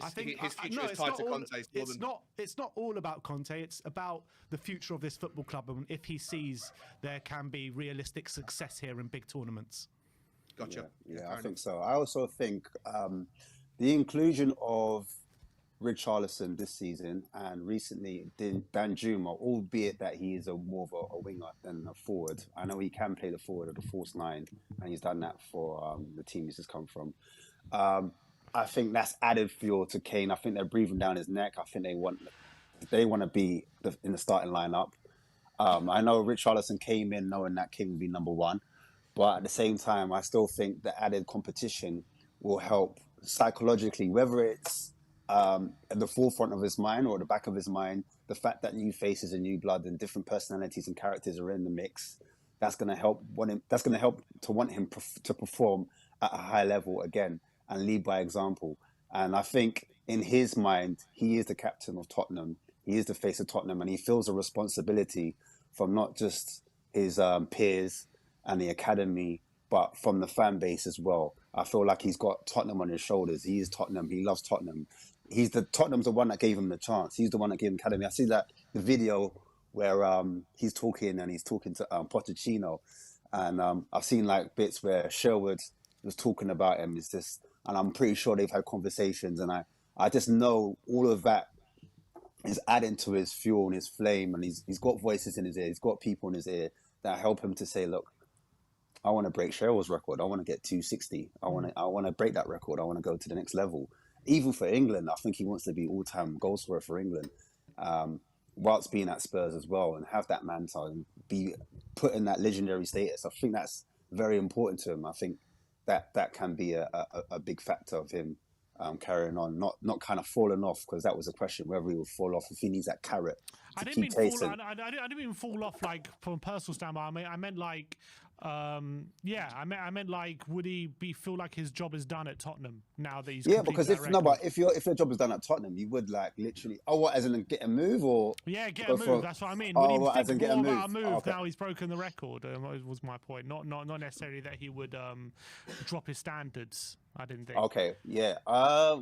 I think his future is tied to Conte's. It's not all about Conte. It's about the future of this football club, and if he sees there can be realistic success here in big tournaments. Gotcha. Yeah, I think so. I also think the inclusion of Richarlison this season and recently Dan Juma, albeit that he is more of a winger than a forward. I know he can play the forward or the false nine, and he's done that for the team he's just come from. I think that's added fuel to Kane. I think they're breathing down his neck. I think they want to be in the starting lineup. I know Richarlison came in knowing that Kane would be number one, but at the same time, I still think the added competition will help psychologically, whether it's at the forefront of his mind or at the back of his mind. The fact that new faces and new blood and different personalities and characters are in the mix, that's going to help. That's going to help to want him to perform at a high level again and lead by example. And I think in his mind, he is the captain of Tottenham. He is the face of Tottenham, and he feels a responsibility from not just his peers and the academy, but from the fan base as well. I feel like he's got Tottenham on his shoulders. He is Tottenham. He loves Tottenham. Tottenham's the one that gave him the chance. He's the one that gave him academy. I see that the video where he's talking to Pochettino, and I've seen like bits where Sherwood was talking about him. And I'm pretty sure they've had conversations, and I just know all of that is adding to his fuel and his flame, and he's got voices in his ear, he's got people in his ear that help him to say, look, I want to break Cheryl's record, I want to get 260, I want to break that record, I want to go to the next level. Even for England, I think he wants to be all-time goal scorer for England, whilst being at Spurs as well, and have that mantle and be put in that legendary status. I think that's very important to him. I think that can be a big factor of him carrying on, not kind of falling off, because that was a question whether he would fall off if he needs that carrot to keep tasting. I didn't even fall off like from a personal standpoint. I meant like, I meant like, would he feel like his job is done at Tottenham now that he's because if your job is done at Tottenham, you would like literally as in get a move or get a move. That's what I mean. Would he think more about a move now he's broken the record? Was my point. Not necessarily that he would drop his standards. I didn't think. Okay, yeah. I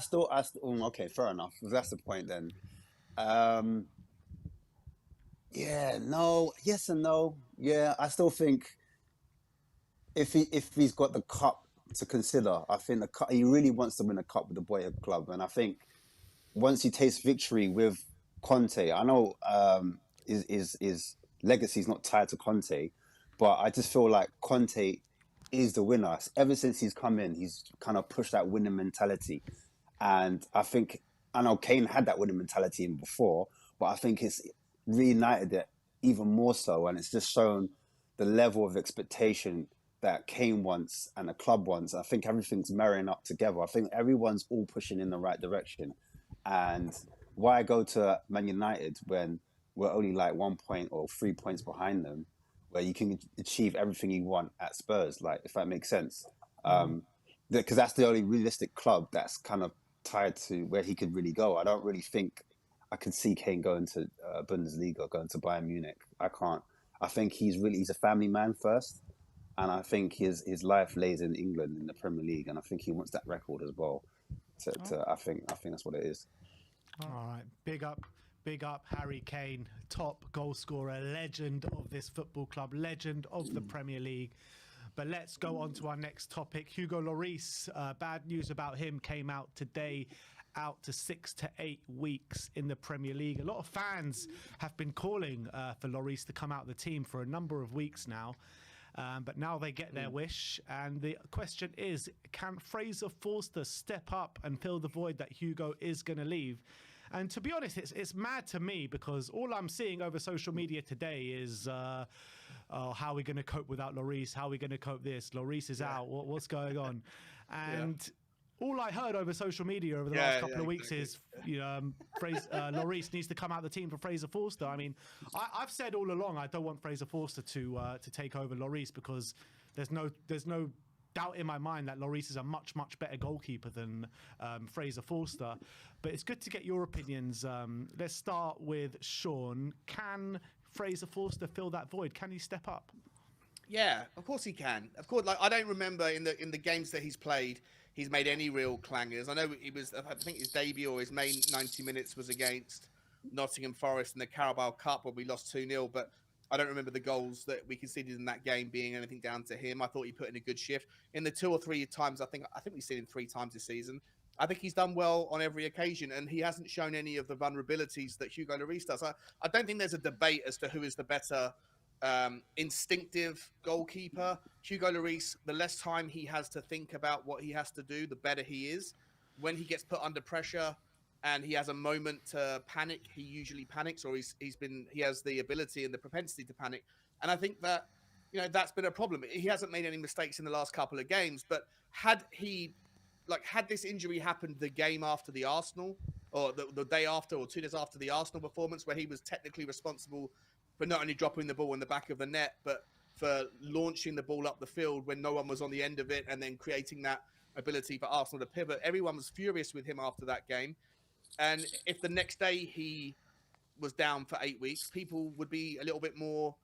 still. Okay, fair enough. If that's the point, then. Yeah. No. Yes and no. Yeah. I still think if he's got the cup to consider, I think the cup, he really wants to win a cup with the boyhood club, and I think once he tastes victory with Conte, I know his legacy is not tied to Conte, but I just feel like Conte is the winner. Ever since he's come in, he's kind of pushed that winning mentality. And I know Kane had that winning mentality in before, but I think it's reunited it even more so. And it's just shown the level of expectation that Kane wants and the club wants. I think everything's marrying up together. I think everyone's all pushing in the right direction. And why go to Man United when we're only like 1 point or 3 points behind them, where you can achieve everything you want at Spurs, like, if that makes sense. because that's the only realistic club that's kind of tied to where he could really go. I don't really think I could see Kane going to Bundesliga, going to Bayern Munich. I can't. I think he's a family man first, and I think his life lays in England in the Premier League, and I think he wants that record as well. I think that's what it is. All right, big up Harry Kane, top goal scorer, legend of this football club, legend of the Premier League. But let's go on to our next topic. Hugo Lloris, bad news about him came out today, out to 6 to 8 weeks in the Premier League. A lot of fans have been calling for Lloris to come out of the team for a number of weeks now. But now they get their wish. And the question is, can Fraser Forster step up and fill the void that Hugo is going to leave? And to be honest, it's mad to me because all I'm seeing over social media today is how are we going to cope without Lloris? How are we going to cope this? Lloris is out. What's going on? And all I heard over social media over the last couple of weeks is, Lloris needs to come out of the team for Fraser Forster. I mean, I've said all along I don't want Fraser Forster to take over Lloris because there's no doubt in my mind that Lloris is a much better goalkeeper than Fraser Forster. But it's good to get your opinions. Let's start with Sean. Can Fraser Forster fill that void? Can he step up? Yeah, of course he can. Of course, like I don't remember in the games that he's played, he's made any real clangers. I know I think his debut or his main 90 minutes was against Nottingham Forest in the Carabao Cup where we lost 2-0, but I don't remember the goals that we conceded in that game being anything down to him. I thought he put in a good shift. In the 2 or 3 times, I think we've seen him 3 times this season. I think he's done well on every occasion, and he hasn't shown any of the vulnerabilities that Hugo Lloris does. I don't think there's a debate as to who is the better instinctive goalkeeper. Hugo Lloris, the less time he has to think about what he has to do, the better he is. When he gets put under pressure and he has a moment to panic, he usually panics, or he has the ability and the propensity to panic. And I think that, that's been a problem. He hasn't made any mistakes in the last couple of games, but had this injury happened the game after the Arsenal, or the day after, or 2 days after the Arsenal performance, where he was technically responsible for not only dropping the ball in the back of the net, but for launching the ball up the field when no one was on the end of it, and then creating that ability for Arsenal to pivot. Everyone was furious with him after that game. And if the next day he was down for 8 weeks, people would be a little bit more,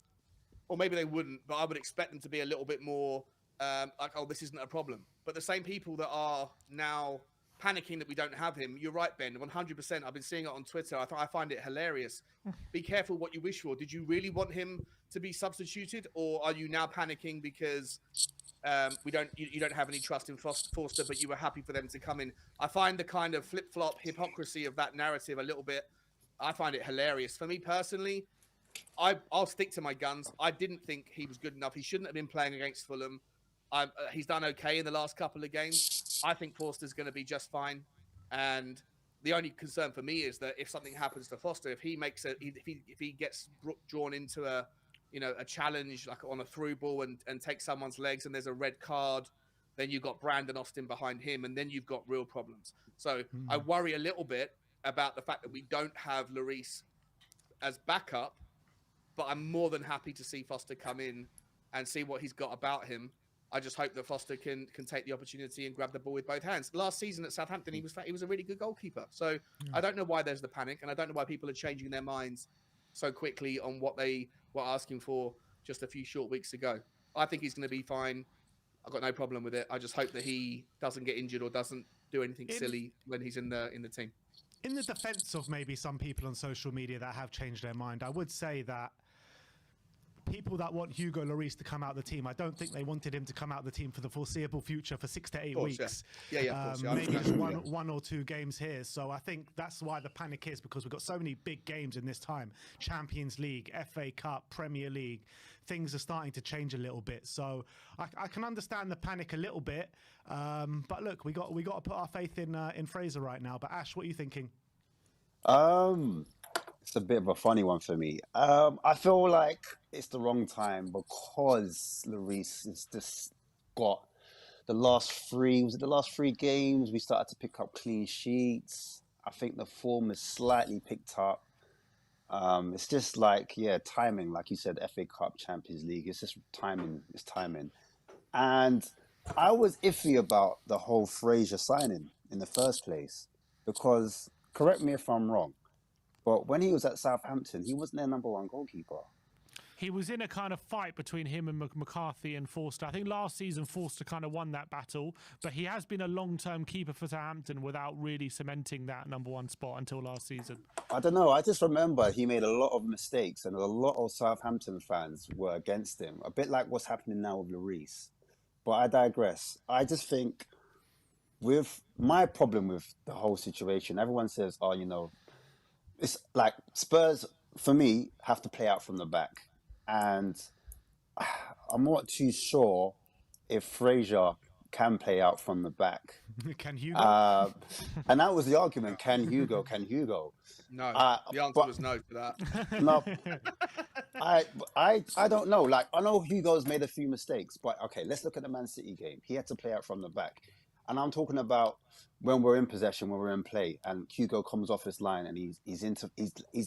or maybe they wouldn't, but I would expect them to be a little bit more like, oh, this isn't a problem. But the same people that are now panicking that we don't have him, you're right, Ben, 100%. I've been seeing it on Twitter. I find it hilarious. Be careful what you wish for. Did you really want him to be substituted, or are you now panicking because you don't have any trust in Forster, but you were happy for them to come in? I find the kind of flip-flop hypocrisy of that narrative a little bit, I find it hilarious. For me personally, I'll stick to my guns. I didn't think he was good enough. He shouldn't have been playing against Fulham. He's done okay in the last couple of games. I think Forster's going to be just fine. And the only concern for me is that if something happens to Forster, if he gets drawn into a challenge like on a through ball and takes someone's legs and there's a red card, then you've got Brandon Austin behind him, and then you've got real problems. So I worry a little bit about the fact that we don't have Lloris as backup, but I'm more than happy to see Forster come in and see what he's got about him. I just hope that Forster can take the opportunity and grab the ball with both hands. Last season at Southampton, he was a really good goalkeeper. So I don't know why there's the panic, and I don't know why people are changing their minds so quickly on what they were asking for just a few short weeks ago. I think he's going to be fine. I've got no problem with it. I just hope that he doesn't get injured or doesn't do anything silly when he's in the team. In the defense of maybe some people on social media that have changed their mind, I would say that people that want Hugo Lloris to come out of the team, I don't think they wanted him to come out of the team for the foreseeable future for 6 to 8 weeks. Yeah. Maybe just one or two games here. So I think that's why the panic is, because we've got so many big games in this time. Champions League, FA Cup, Premier League. Things are starting to change a little bit. So I can understand the panic a little bit. But look, we got to put our faith in Fraser right now. But Ash, what are you thinking? It's a bit of a funny one for me. I feel like it's the wrong time because Lloris has just got the last 3 games we started to pick up clean sheets. I think the form is slightly picked up. It's just like, timing, like you said, FA Cup, Champions League. It's just timing. It's timing. And I was iffy about the whole Fraser signing in the first place because, correct me if I'm wrong, but when he was at Southampton, he wasn't their number one goalkeeper. He was in a kind of fight between him and McCarthy and Forster. I think last season Forster kind of won that battle, but he has been a long-term keeper for Southampton without really cementing that number one spot until last season. I don't know. I just remember he made a lot of mistakes, and a lot of Southampton fans were against him. A bit like what's happening now with Lloris. But I digress. I just think with my problem with the whole situation, everyone says, oh, you know, it's like Spurs, for me, have to play out from the back. And I'm not too sure if Fraser can play out from the back. Can Hugo? And that was the argument. Can Hugo? Can Hugo? No, the answer was no to that. No, I don't know. Like, I know Hugo's made a few mistakes, but okay, let's look at the Man City game. He had to play out from the back. And I'm talking about when we're in possession, when we're in play, and Hugo comes off his line and he's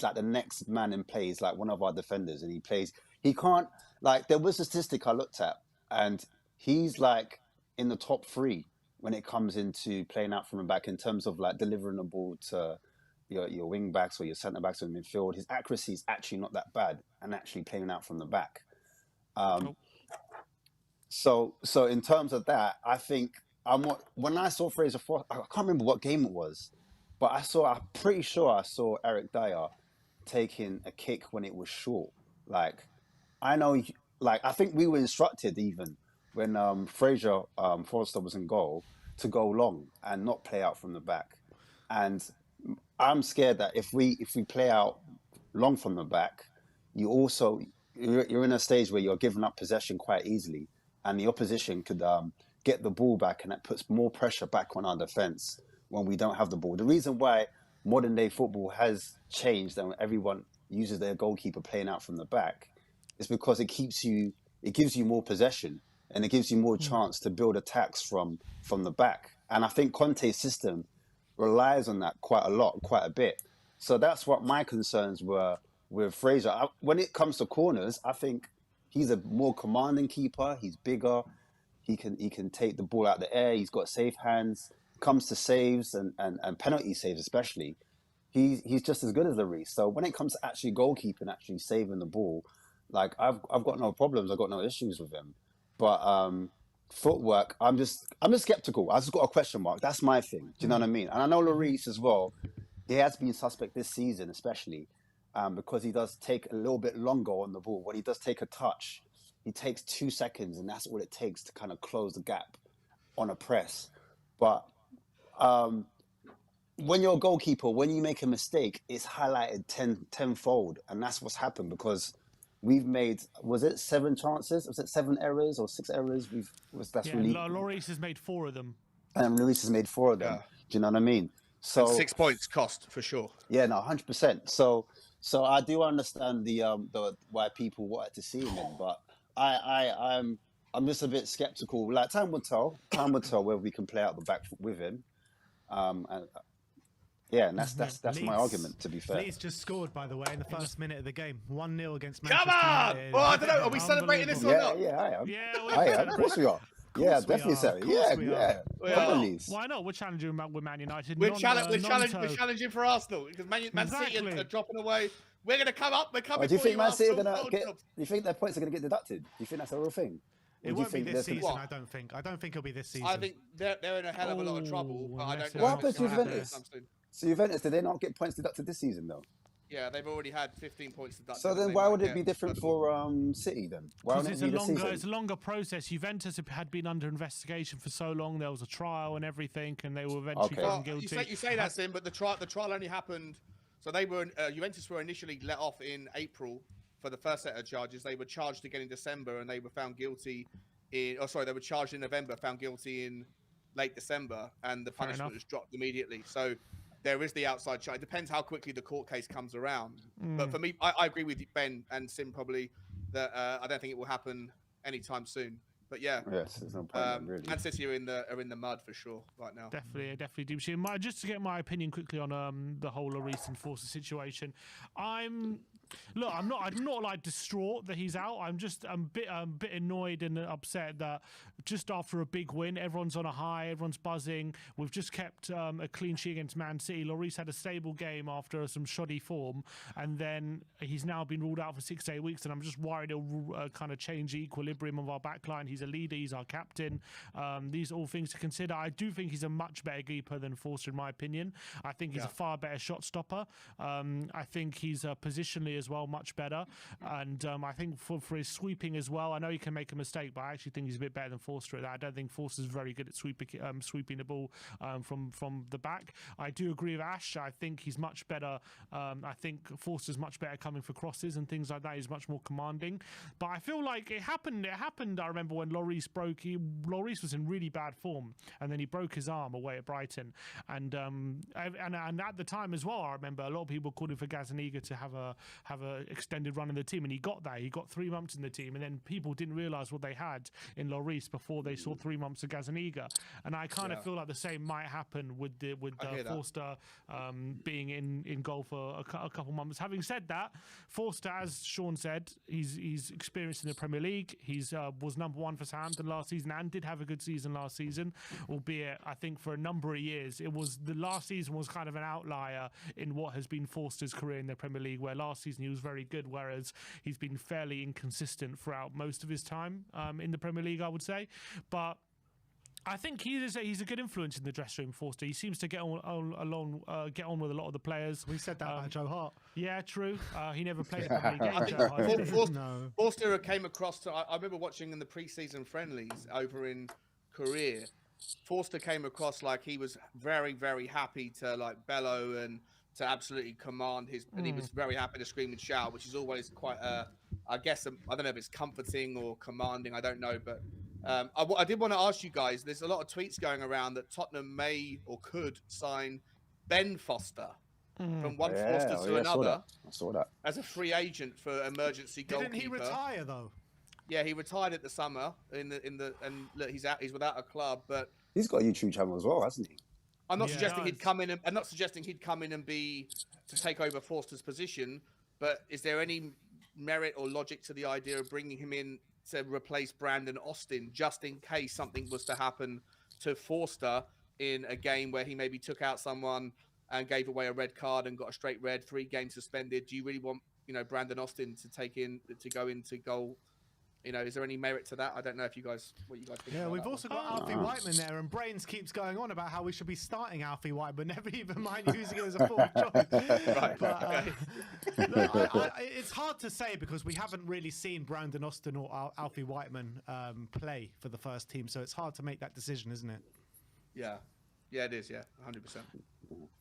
like the next man in play. He's like one of our defenders, and he plays. He can't, like, there was a statistic I looked at, and he's like in the top 3 when it comes into playing out from the back in terms of like delivering the ball to your wing backs or your centre backs in midfield. His accuracy is actually not that bad, and actually playing out from the back. So in terms of that, I think when I saw Fraser Forster, I can't remember what game it was, but I'm pretty sure I saw Eric Dyer taking a kick when it was short. Like, I know, like, I think we were instructed even when Fraser Forster was in goal to go long and not play out from the back. And I'm scared that if we play out long from the back, you're in a stage where you're giving up possession quite easily, and the opposition could get the ball back, and that puts more pressure back on our defence when we don't have the ball. The reason why modern day football has changed and everyone uses their goalkeeper playing out from the back is because it gives you more possession, and it gives you more chance to build attacks from the back. And I think Conte's system relies on that quite a bit. So that's what my concerns were with Fraser. When it comes to corners, I think he's a more commanding keeper. He's bigger. He can take the ball out of the air. He's got safe hands. Comes to saves and penalty saves especially, he's just as good as Lloris. So when it comes to actually goalkeeping, actually saving the ball, like I've got no problems. I've got no issues with him. But footwork, I'm just skeptical. I just got a question mark. That's my thing. Do you know what I mean? And I know Lloris as well. He has been suspect this season, especially because he does take a little bit longer on the ball. When he does take a touch, he takes 2 seconds, and that's all it takes to kind of close the gap on a press. But when you're a goalkeeper, when you make a mistake, it's highlighted tenfold, and that's what's happened because we've made, was it 7 chances? Was it 7 errors or 6 errors? Lloris has made 4 of them. And Lloris has made 4 of them. Yeah. Do you know what I mean? So and 6 points cost for sure. Yeah, no, 100%. So I do understand the why people wanted to see him in, but I'm just a bit skeptical. Like, time will tell whether we can play out the back with him. And that's my argument, to be fair. Leeds just scored, by the way, in the first minute of the game. 1-0 against Manchester United. Come on! Well, I don't know. Are we celebrating this or not? Yeah, I am. Yeah, of course we are. Yeah, definitely so. Yeah. Why not? We're challenging with Man United. We're challenging for Arsenal because Man City are dropping away. We're going to come up. We're coming. Do you think Man City are going to get? Do you think their points are going to get deducted? Do you think that's a real thing? It won't be this season, I don't think. I don't think it'll be this season. I think they're in a hell of a lot of trouble. But I don't know. What happens to Juventus? So Juventus, did they not get points deducted this season, though? Yeah, they've already had 15 points deducted. So then why would it be different for City then? Why because it's a longer process. Juventus had been under investigation for so long. There was a trial and everything, and they were eventually found guilty. You say that, Sim, but the trial only happened. So they were Juventus were initially let off in April for the first set of charges. They were charged again in December, and they were found guilty they were charged in November, found guilty in late December, and the punishment was dropped immediately. So there is the outside charge. It depends how quickly the court case comes around. But for me, I agree with Ben and Sim probably that I don't think it will happen anytime soon. But yeah, yes, there's no point really. Man City are in the mud for sure right now. Definitely do. Just to get my opinion quickly on the whole Lloris and Forster situation, I'm Look, I'm not like distraught that he's out. I'm a bit annoyed and upset that just after a big win, everyone's on a high, everyone's buzzing. We've just kept a clean sheet against Man City. Lloris had a stable game after some shoddy form, and then he's now been ruled out for 6 to 8 weeks. And I'm just worried it'll kind of change the equilibrium of our backline. He's a leader, he's our captain. These are all things to consider. I do think he's a much better keeper than Forster, in my opinion. I think he's a far better shot stopper. I think he's positionally as well much better, and I think for his sweeping as well, I know he can make a mistake, but I actually think he's a bit better than Forster at that. I don't think Forster's very good at sweeping the ball from the back. I do agree with Ash. I think he's much better. I think Forster's much better coming for crosses and things like that. He's much more commanding. But I feel like it happened. I remember when Lloris broke. Lloris was in really bad form, and then he broke his arm away at Brighton. And at the time as well, I remember a lot of people called for Gazzaniga to have a extended run in the team, and he got that. He got 3 months in the team, and then people didn't realise what they had in Lloris before they saw 3 months of Gazzaniga. And I kind of feel like the same might happen with Forster being in goal for a couple months. Having said that, Forster, as Sean said, he's experienced in the Premier League. He's was number 1 for Southampton last season and did have a good season last season, albeit I think for a number of years the last season was kind of an outlier in what has been Forster's career in the Premier League, where last season he was very good, whereas he's been fairly inconsistent throughout most of his time in the Premier League, I would say. But I think he's a good influence in the dressing room, Forster. He seems to get on with a lot of the players. We said that about Joe Hart. Yeah, true. He never played a Premier League game. Joe Hart. Forster came across. I remember watching in the pre-season friendlies over in Korea. Forster came across like he was very, very happy to like bellow and to absolutely command and he was very happy to scream and shout, which is always quite I guess I don't know if it's comforting or commanding, I don't know, but I did want to ask you guys, there's a lot of tweets going around that Tottenham may or could sign Ben Foster from one Foster to another. I saw that as a free agent for emergency goalkeeper. Didn't he retire though? Yeah, he retired at the summer and look, he's without a club, but he's got a YouTube channel as well, hasn't he? I'm not suggesting he'd come in and be to take over Forster's position, but is there any merit or logic to the idea of bringing him in to replace Brandon Austin just in case something was to happen to Forster in a game where he maybe took out someone and gave away a red card and got a straight red, 3 games suspended? Do you really want, Brandon Austin to go into goal? Is there any merit to that? I don't know what you guys think. Yeah, we've also got Alfie Whiteman there, and Brains keeps going on about how we should be starting Alfie Whiteman, never even mind using it as a fourth choice. Right. But look, it's hard to say because we haven't really seen Brandon Austin or Alfie Whiteman play for the first team, so it's hard to make that decision, isn't it? Yeah, it is. Yeah, 100%.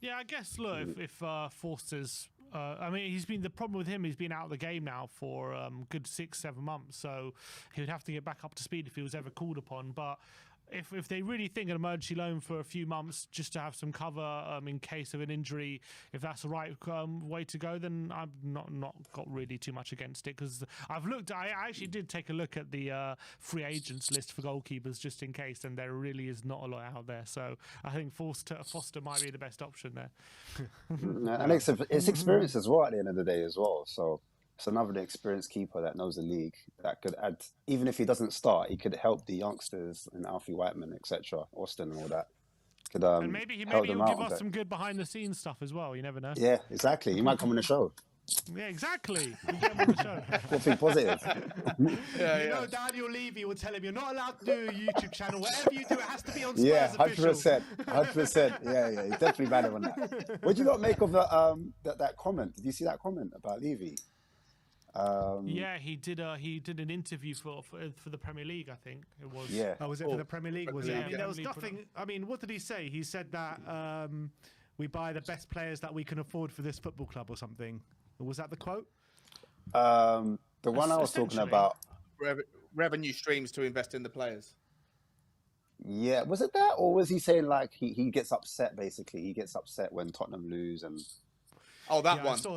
Yeah, I guess. Look, if Forster's, the problem with him. He's been out of the game now for a good 6-7 months, so he would have to get back up to speed if he was ever called upon. But if they really think an emergency loan for a few months just to have some cover in case of an injury, if that's the right way to go, then I've not got really too much against it, because I've looked. I actually did take a look at the free agents list for goalkeepers just in case, and there really is not a lot out there. So I think Foster might be the best option there. And it's experience as well at the end of the day as well. So it's another experienced keeper that knows the league that could add, even if he doesn't start, he could help the youngsters and Alfie Whiteman, etc., Austin and all that. And maybe he'll give us some good behind the scenes stuff as well. You never know. Yeah, exactly. He might come on the show. Yeah, exactly. We get him on the show. Something positive. Daniel Levy will tell him you're not allowed to do a YouTube channel. Whatever you do, it has to be on Spurs official. 100%. Yeah. He's definitely better on that. What do you not make of that comment? Did you see that comment about Levy? Yeah, he did an interview for the Premier League, I think it was. Yeah. Oh, was it for the Premier League? Was it? Yeah, There was nothing. What did he say? He said that we buy the best players that we can afford for this football club or something. Was that the quote? The one I was talking about. Revenue streams to invest in the players. Yeah, was it that, or was he saying like he gets upset? Basically, he gets upset when Tottenham lose and. Oh, that one. I saw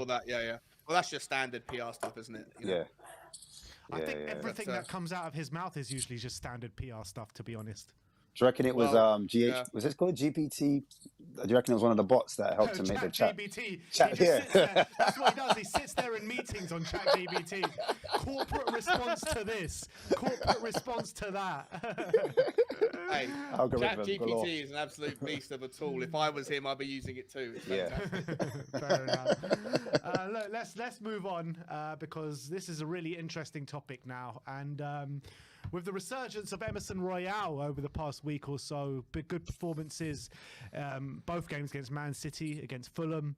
that. Yeah. Well, that's just standard PR stuff, isn't it? Yeah. I think everything that comes out of his mouth is usually just standard PR stuff, to be honest. Do you reckon it was Well, GH? yeah. Was it called GPT? Do you reckon it was one of the bots that helped to make the chat? ChatGPT. Chat, He just yeah. sits there. That's what he does. He sits there in meetings on ChatGPT. Corporate response to this. Corporate response to that. Hey, Algorithm galore. ChatGPT is an absolute beast of a tool. If I was him, I'd be using it too. It's Yeah. fantastic. Fair enough. Look, let's move on because this is a really interesting topic now, and with the resurgence of Emerson Royal over the past week or so, big good performances, both games against Man City, against Fulham.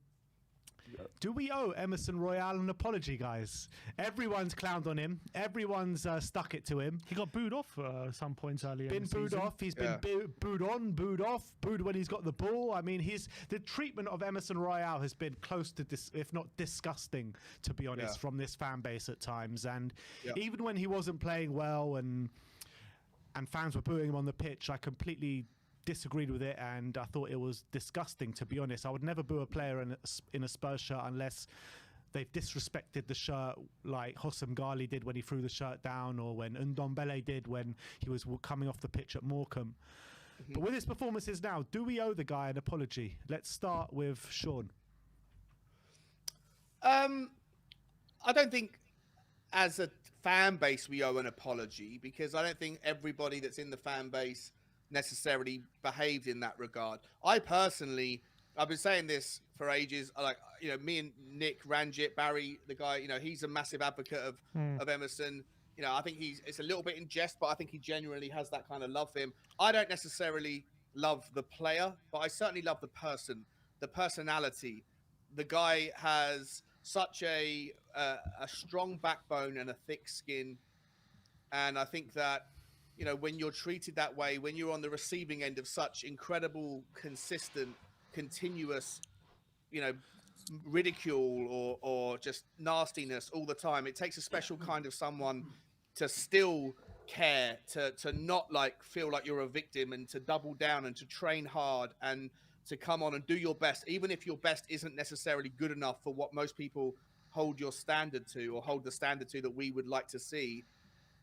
Do we owe Emerson Royal an apology, guys? Everyone's clowned on him. Everyone's stuck it to him. He got booed off some points earlier. Been in the booed season. off. He's been booed on, booed off, booed when he's got the ball. I mean, the treatment of Emerson Royal has been close to, if not disgusting, to be honest, from this fan base at times. And even when he wasn't playing well and fans were booing him on the pitch, I completely disagreed with it, and I thought it was disgusting, to be honest. I would never boo a player in a Spurs shirt unless they've disrespected the shirt like Hossam Ghali did when he threw the shirt down, or when Ndombele did when he was coming off the pitch at Morecambe. But with his performances now, do we owe the guy an apology? Let's start with Sean. I don't think as a fan base we owe an apology, because I don't think everybody that's in the fan base necessarily behaved in that regard. I've been saying this for ages. Like, me and Nick Ranjit, Barry, the guy, he's a massive advocate of Emerson. I think it's a little bit in jest, but I think he genuinely has that kind of love for him. I don't necessarily love the player, but I certainly love the person, the personality. The guy has such a strong backbone and a thick skin. And I think that, when you're treated that way, when you're on the receiving end of such incredible, consistent, continuous, ridicule or just nastiness all the time, it takes a special kind of someone to still care, to not feel like you're a victim, and to double down and to train hard and to come on and do your best, even if your best isn't necessarily good enough for what most people hold your standard to, or hold the standard to that we would like to see.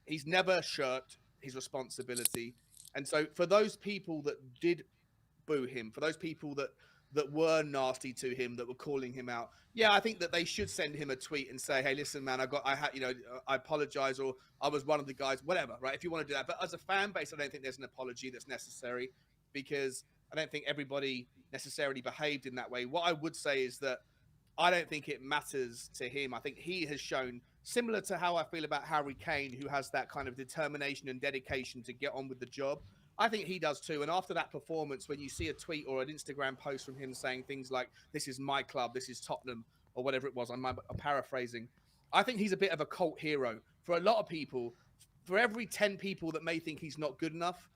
He's never shirked his responsibility. And so for those people that did boo him, for those people that were nasty to him, that were calling him out, I think that they should send him a tweet and say, hey, listen, man, I apologize, or I was one of the guys, whatever, right? If you want to do that. But as a fan base, I don't think there's an apology that's necessary, because I don't think everybody necessarily behaved in that way. What I would say is that I don't think it matters to him. I think he has shown, similar to how I feel about Harry Kane, who has that kind of determination and dedication to get on with the job. I think he does too. And after that performance, when you see a tweet or an Instagram post from him saying things like, this is my club, this is Tottenham, or whatever it was, I'm paraphrasing, I think he's a bit of a cult hero. For a lot of people, for every 10 people that may think he's not good enough,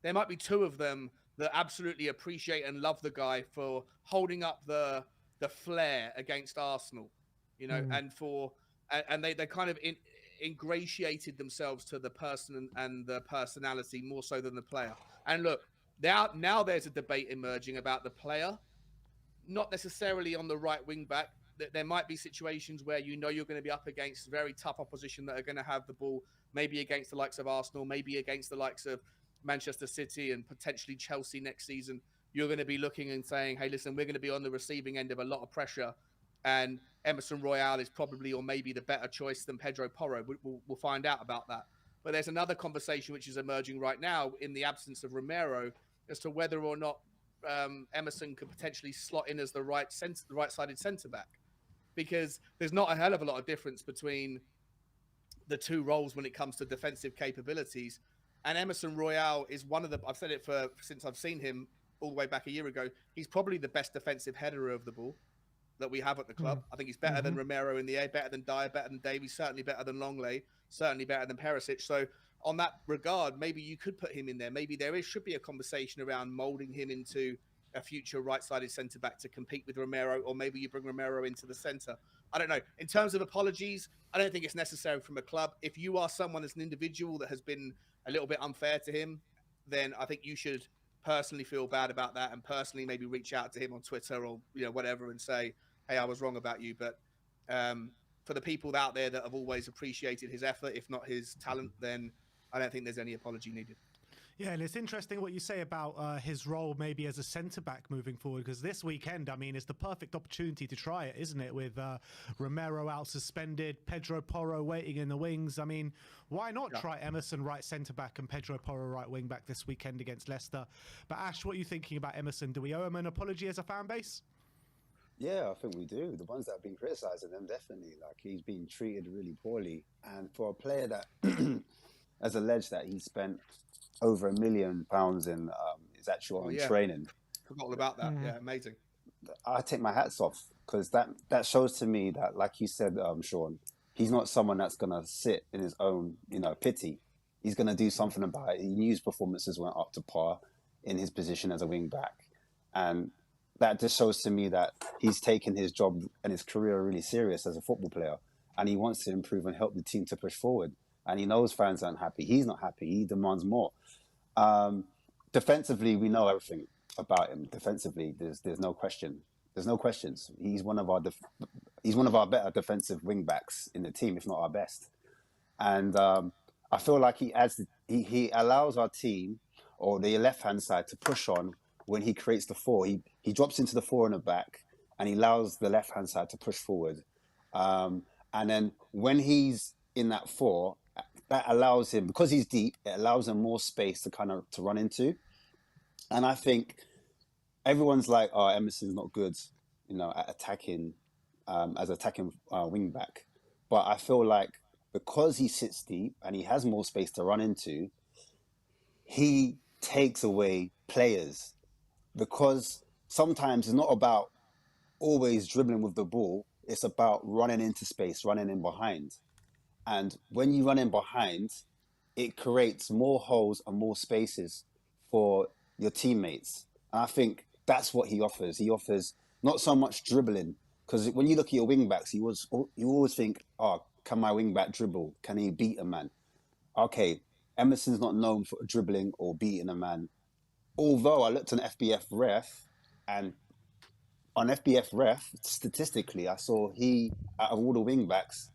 there might be 2 of them that absolutely appreciate and love the guy for holding up the flair against Arsenal, and they kind of ingratiated themselves to the person and the personality more so than the player. And look, now there's a debate emerging about the player, not necessarily on the right wing back. There might be situations where you're going to be up against very tough opposition that are going to have the ball, maybe against the likes of Arsenal, maybe against the likes of Manchester City and potentially Chelsea next season. You're going to be looking and saying, hey, listen, we're going to be on the receiving end of a lot of pressure, and Emerson Royal is probably or maybe the better choice than Pedro Porro. We'll find out about that. But there's another conversation which is emerging right now in the absence of Romero as to whether or not Emerson could potentially slot in as the right-sided centre-back, because there's not a hell of a lot of difference between the 2 roles when it comes to defensive capabilities. And Emerson Royal is one of the, I've said it since I've seen him all the way back a year ago, he's probably the best defensive headerer of the ball that we have at the club. I think he's better than Romero in the air, better than Dyer, better than Davies, certainly better than Longley, certainly better than Perisic. So on that regard, maybe you could put him in there. Maybe should be a conversation around moulding him into a future right-sided centre-back to compete with Romero, or maybe you bring Romero into the centre. I don't know. In terms of apologies, I don't think it's necessary from a club. If you are someone as an individual that has been a little bit unfair to him, then I think you should personally feel bad about that, and personally maybe reach out to him on Twitter or whatever and say, hey, I was wrong about you. But for the people out there that have always appreciated his effort, if not his talent, then I don't think there's any apology needed. Yeah, and it's interesting what you say about his role maybe as a centre-back moving forward, because this weekend, I mean, it's the perfect opportunity to try it, isn't it? With Romero out suspended, Pedro Porro waiting in the wings. I mean, why not try Emerson right centre-back and Pedro Porro right wing-back this weekend against Leicester? But Ash, what are you thinking about Emerson? Do we owe him an apology as a fan base? Yeah, I think we do. The ones that have been criticising them, definitely. Like, he's been treated really poorly. And for a player that has alleged that he spent over £1 million in his actual own training. Forgot all about that. Yeah, amazing. I take my hats off, because that shows to me that, like you said, Sean, he's not someone that's going to sit in his own, pity. He's going to do something about it. He knew his performances weren't up to par in his position as a wing back. And that just shows to me that he's taken his job and his career really serious as a football player. And he wants to improve and help the team to push forward. And he knows fans aren't happy. He's not happy. He demands more. Defensively, we know everything about him. Defensively, there's no question. There's no questions. He's one of our better defensive wing backs in the team, if not our best. And I feel like he allows our team, or the left hand side, to push on when he creates the four. He drops into the four in the back, and he allows the left hand side to push forward. And then when he's in that four, that allows him, because he's deep, it allows him more space to run into. And I think everyone's like, oh, Emerson's not good, at attacking, as attacking wing back. But I feel like because he sits deep and he has more space to run into, he takes away players. Because sometimes it's not about always dribbling with the ball. It's about running into space, running in behind. And when you run in behind, it creates more holes and more spaces for your teammates. And I think that's what he offers. He offers not so much dribbling, because when you look at your wing backs, you always think, oh, can my wing back dribble? Can he beat a man? Okay, Emerson's not known for dribbling or beating a man. Although I looked on FBF Ref, and on FBF Ref, statistically, I saw he, out of all the wing backs,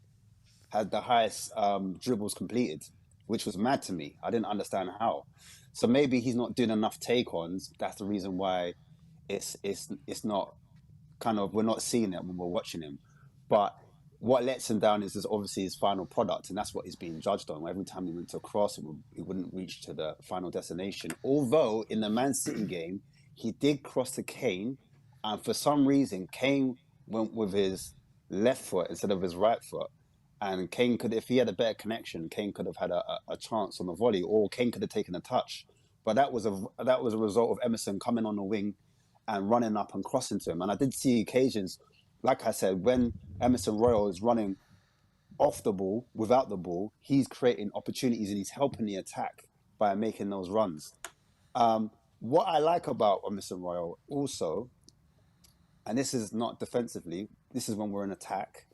had the highest dribbles completed, which was mad to me. I didn't understand how. So maybe he's not doing enough take-ons. That's the reason why it's not we're not seeing it when we're watching him. But what lets him down is obviously his final product, and that's what he's being judged on. Every time he went to cross, it wouldn't reach to the final destination. Although in the Man City game, he did cross to Kane, and for some reason, Kane went with his left foot instead of his right foot. And Kane could, if he had a better connection, Kane could have had a chance on the volley, or Kane could have taken a touch. But that was a result of Emerson coming on the wing and running up and crossing to him. And I did see occasions, like I said, when Emerson Royal is running off the ball, without the ball, he's creating opportunities and he's helping the attack by making those runs. What I like about Emerson Royal also, and this is not defensively, this is when we're in attack,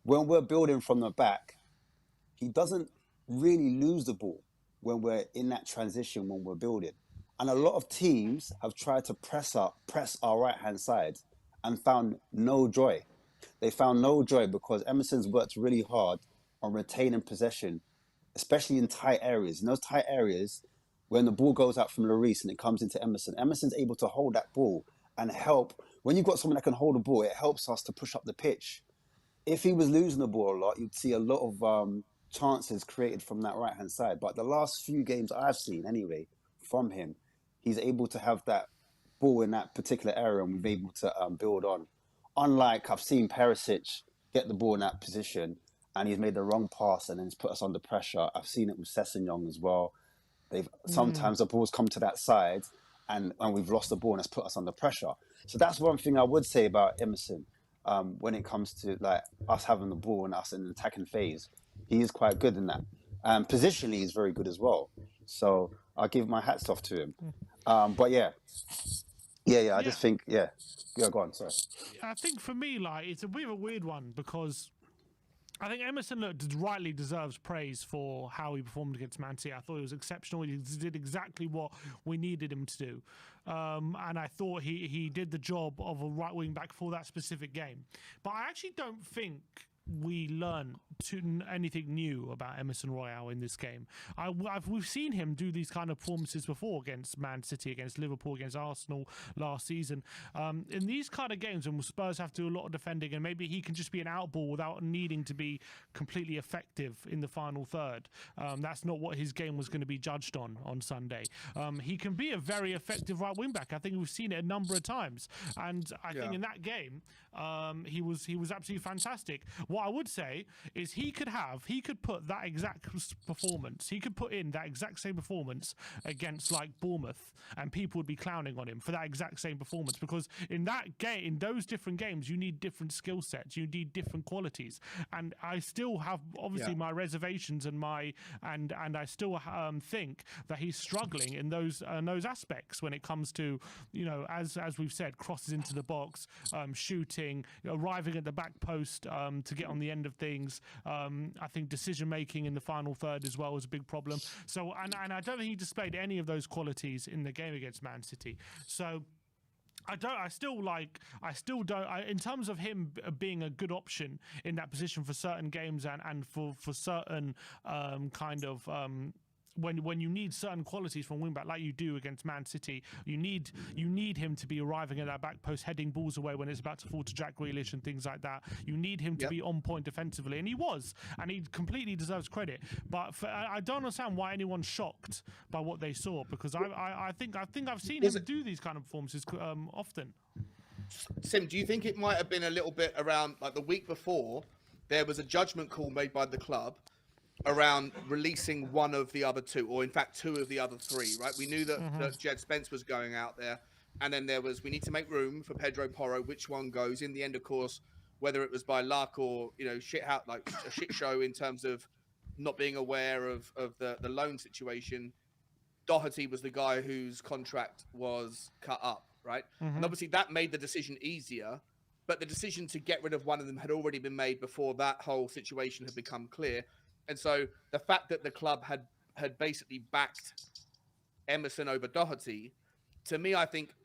when we're building from the back, he doesn't really lose the ball when we're in that transition, when we're building. And a lot of teams have tried to press our right-hand side and found no joy. They found no joy because Emerson's worked really hard on retaining possession, especially in tight areas. In those tight areas, when the ball goes out from Lloris and it comes into Emerson, Emerson's able to hold that ball and help. When you've got someone that can hold the ball, it helps us to push up the pitch. If he was losing the ball a lot, you'd see a lot of chances created from that right-hand side. But the last few games I've seen, anyway, from him, he's able to have that ball in that particular area and we've been able to build on. Unlike I've seen Perisic get the ball in that position and he's made the wrong pass and then he's put us under pressure. I've seen it with Sessegnon as well. Sometimes the ball's come to that side and we've lost the ball and it's put us under pressure. So that's one thing I would say about Emerson. When it comes to like us having the ball and us in the attacking phase, he is quite good in that. Positionally, he's very good as well. So I'll give my hats off to him. But I just think, go on, sorry. I think for me, like, it's a bit of a weird one because I think Emerson rightly deserves praise for how he performed against Man City. I thought it was exceptional. He did exactly what we needed him to do. And I thought he did the job of a right wing back for that specific game. But I actually don't think we learn anything new about Emerson Royal in this game. We've seen him do these kind of performances before against Man City, against Liverpool, against Arsenal last season. In these kind of games when Spurs have to do a lot of defending and maybe he can just be an outball without needing to be completely effective in the final third. That's not what his game was going to be judged on Sunday. He can be a very effective right wing back. I think we've seen it a number of times, and I think in that game he was absolutely fantastic. What I would say is he could put that exact performance, he could put in that exact same performance against like Bournemouth, and people would be clowning on him for that exact same performance, because in that game, in those different games, you need different skill sets, you need different qualities, and I still have obviously my reservations and I still think that he's struggling in those aspects when it comes to, you know, as we've said, crosses into the box, shooting, arriving at the back post to get on the end of things. I think decision making in the final third as well was a big problem. So and I don't think he displayed any of those qualities in the game against Man City. So I still don't, in terms of him being a good option in that position for certain games and for certain when you need certain qualities from wingback, like you do against Man City, you need him to be arriving at that back post, heading balls away when it's about to fall to Jack Grealish and things like that. You need him to be on point defensively, and he was, and he completely deserves credit. But I don't understand why anyone's shocked by what they saw, because I think I've seen him do these kind of performances often. Sim, do you think it might have been a little bit around, like the week before, there was a judgment call made by the club around releasing one of the other two, or in fact two of the other three, right? We knew that Jed Spence was going out there, and then there was, we need to make room for Pedro Porro. Which one goes? In the end, of course, whether it was by luck or, you know, a shit show in terms of not being aware of the loan situation, Doherty was the guy whose contract was cut up, right? And obviously that made the decision easier, but the decision to get rid of one of them had already been made before that whole situation had become clear. And so the fact that the club had basically backed Emerson over Doherty, to me, I think,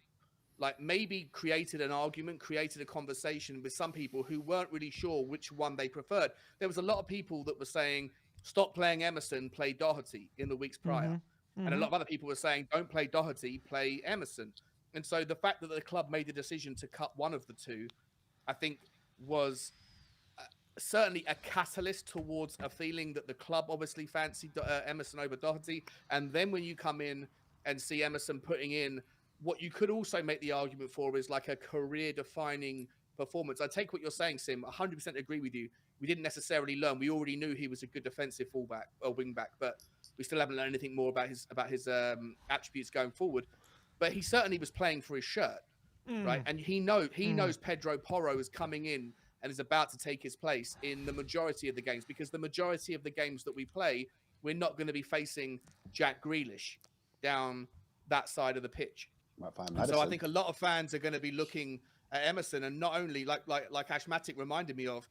like, maybe created an argument, created a conversation with some people who weren't really sure which one they preferred. There was a lot of people that were saying, stop playing Emerson, play Doherty in the weeks prior. And a lot of other people were saying, don't play Doherty, play Emerson. And so the fact that the club made the decision to cut one of the two, I think was certainly a catalyst towards a feeling that the club obviously fancied Emerson over Doherty. And then when you come in and see Emerson putting in what you could also make the argument for is like a career-defining performance. I take what you're saying, Sim. 100% agree with you. We didn't necessarily learn. We already knew he was a good defensive fullback or wingback, but we still haven't learned anything more about his attributes going forward. But he certainly was playing for his shirt, right? And he knows Pedro Porro is coming in and is about to take his place in the majority of the games, because the majority of the games that we play, we're not going to be facing Jack Grealish down that side of the pitch. So I think a lot of fans are going to be looking at Emerson, and not only like Ashmatic reminded me of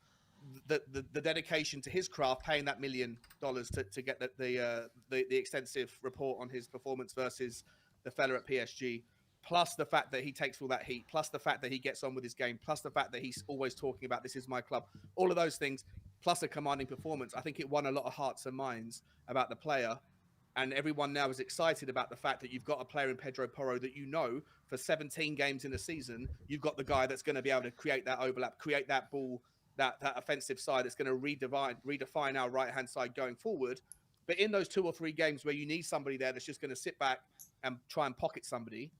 the dedication to his craft, paying that $1 million to get the extensive report on his performance versus the fella at PSG. Plus the fact that he takes all that heat, plus the fact that he gets on with his game, plus the fact that he's always talking about this is my club, all of those things, plus a commanding performance. I think it won a lot of hearts and minds about the player. And everyone now is excited about the fact that you've got a player in Pedro Porro that, you know, for 17 games in a season, you've got the guy that's going to be able to create that overlap, create that ball, that offensive side that's going to redefine our right-hand side going forward. But in those 2 or 3 games where you need somebody there that's just going to sit back and try and pocket somebody,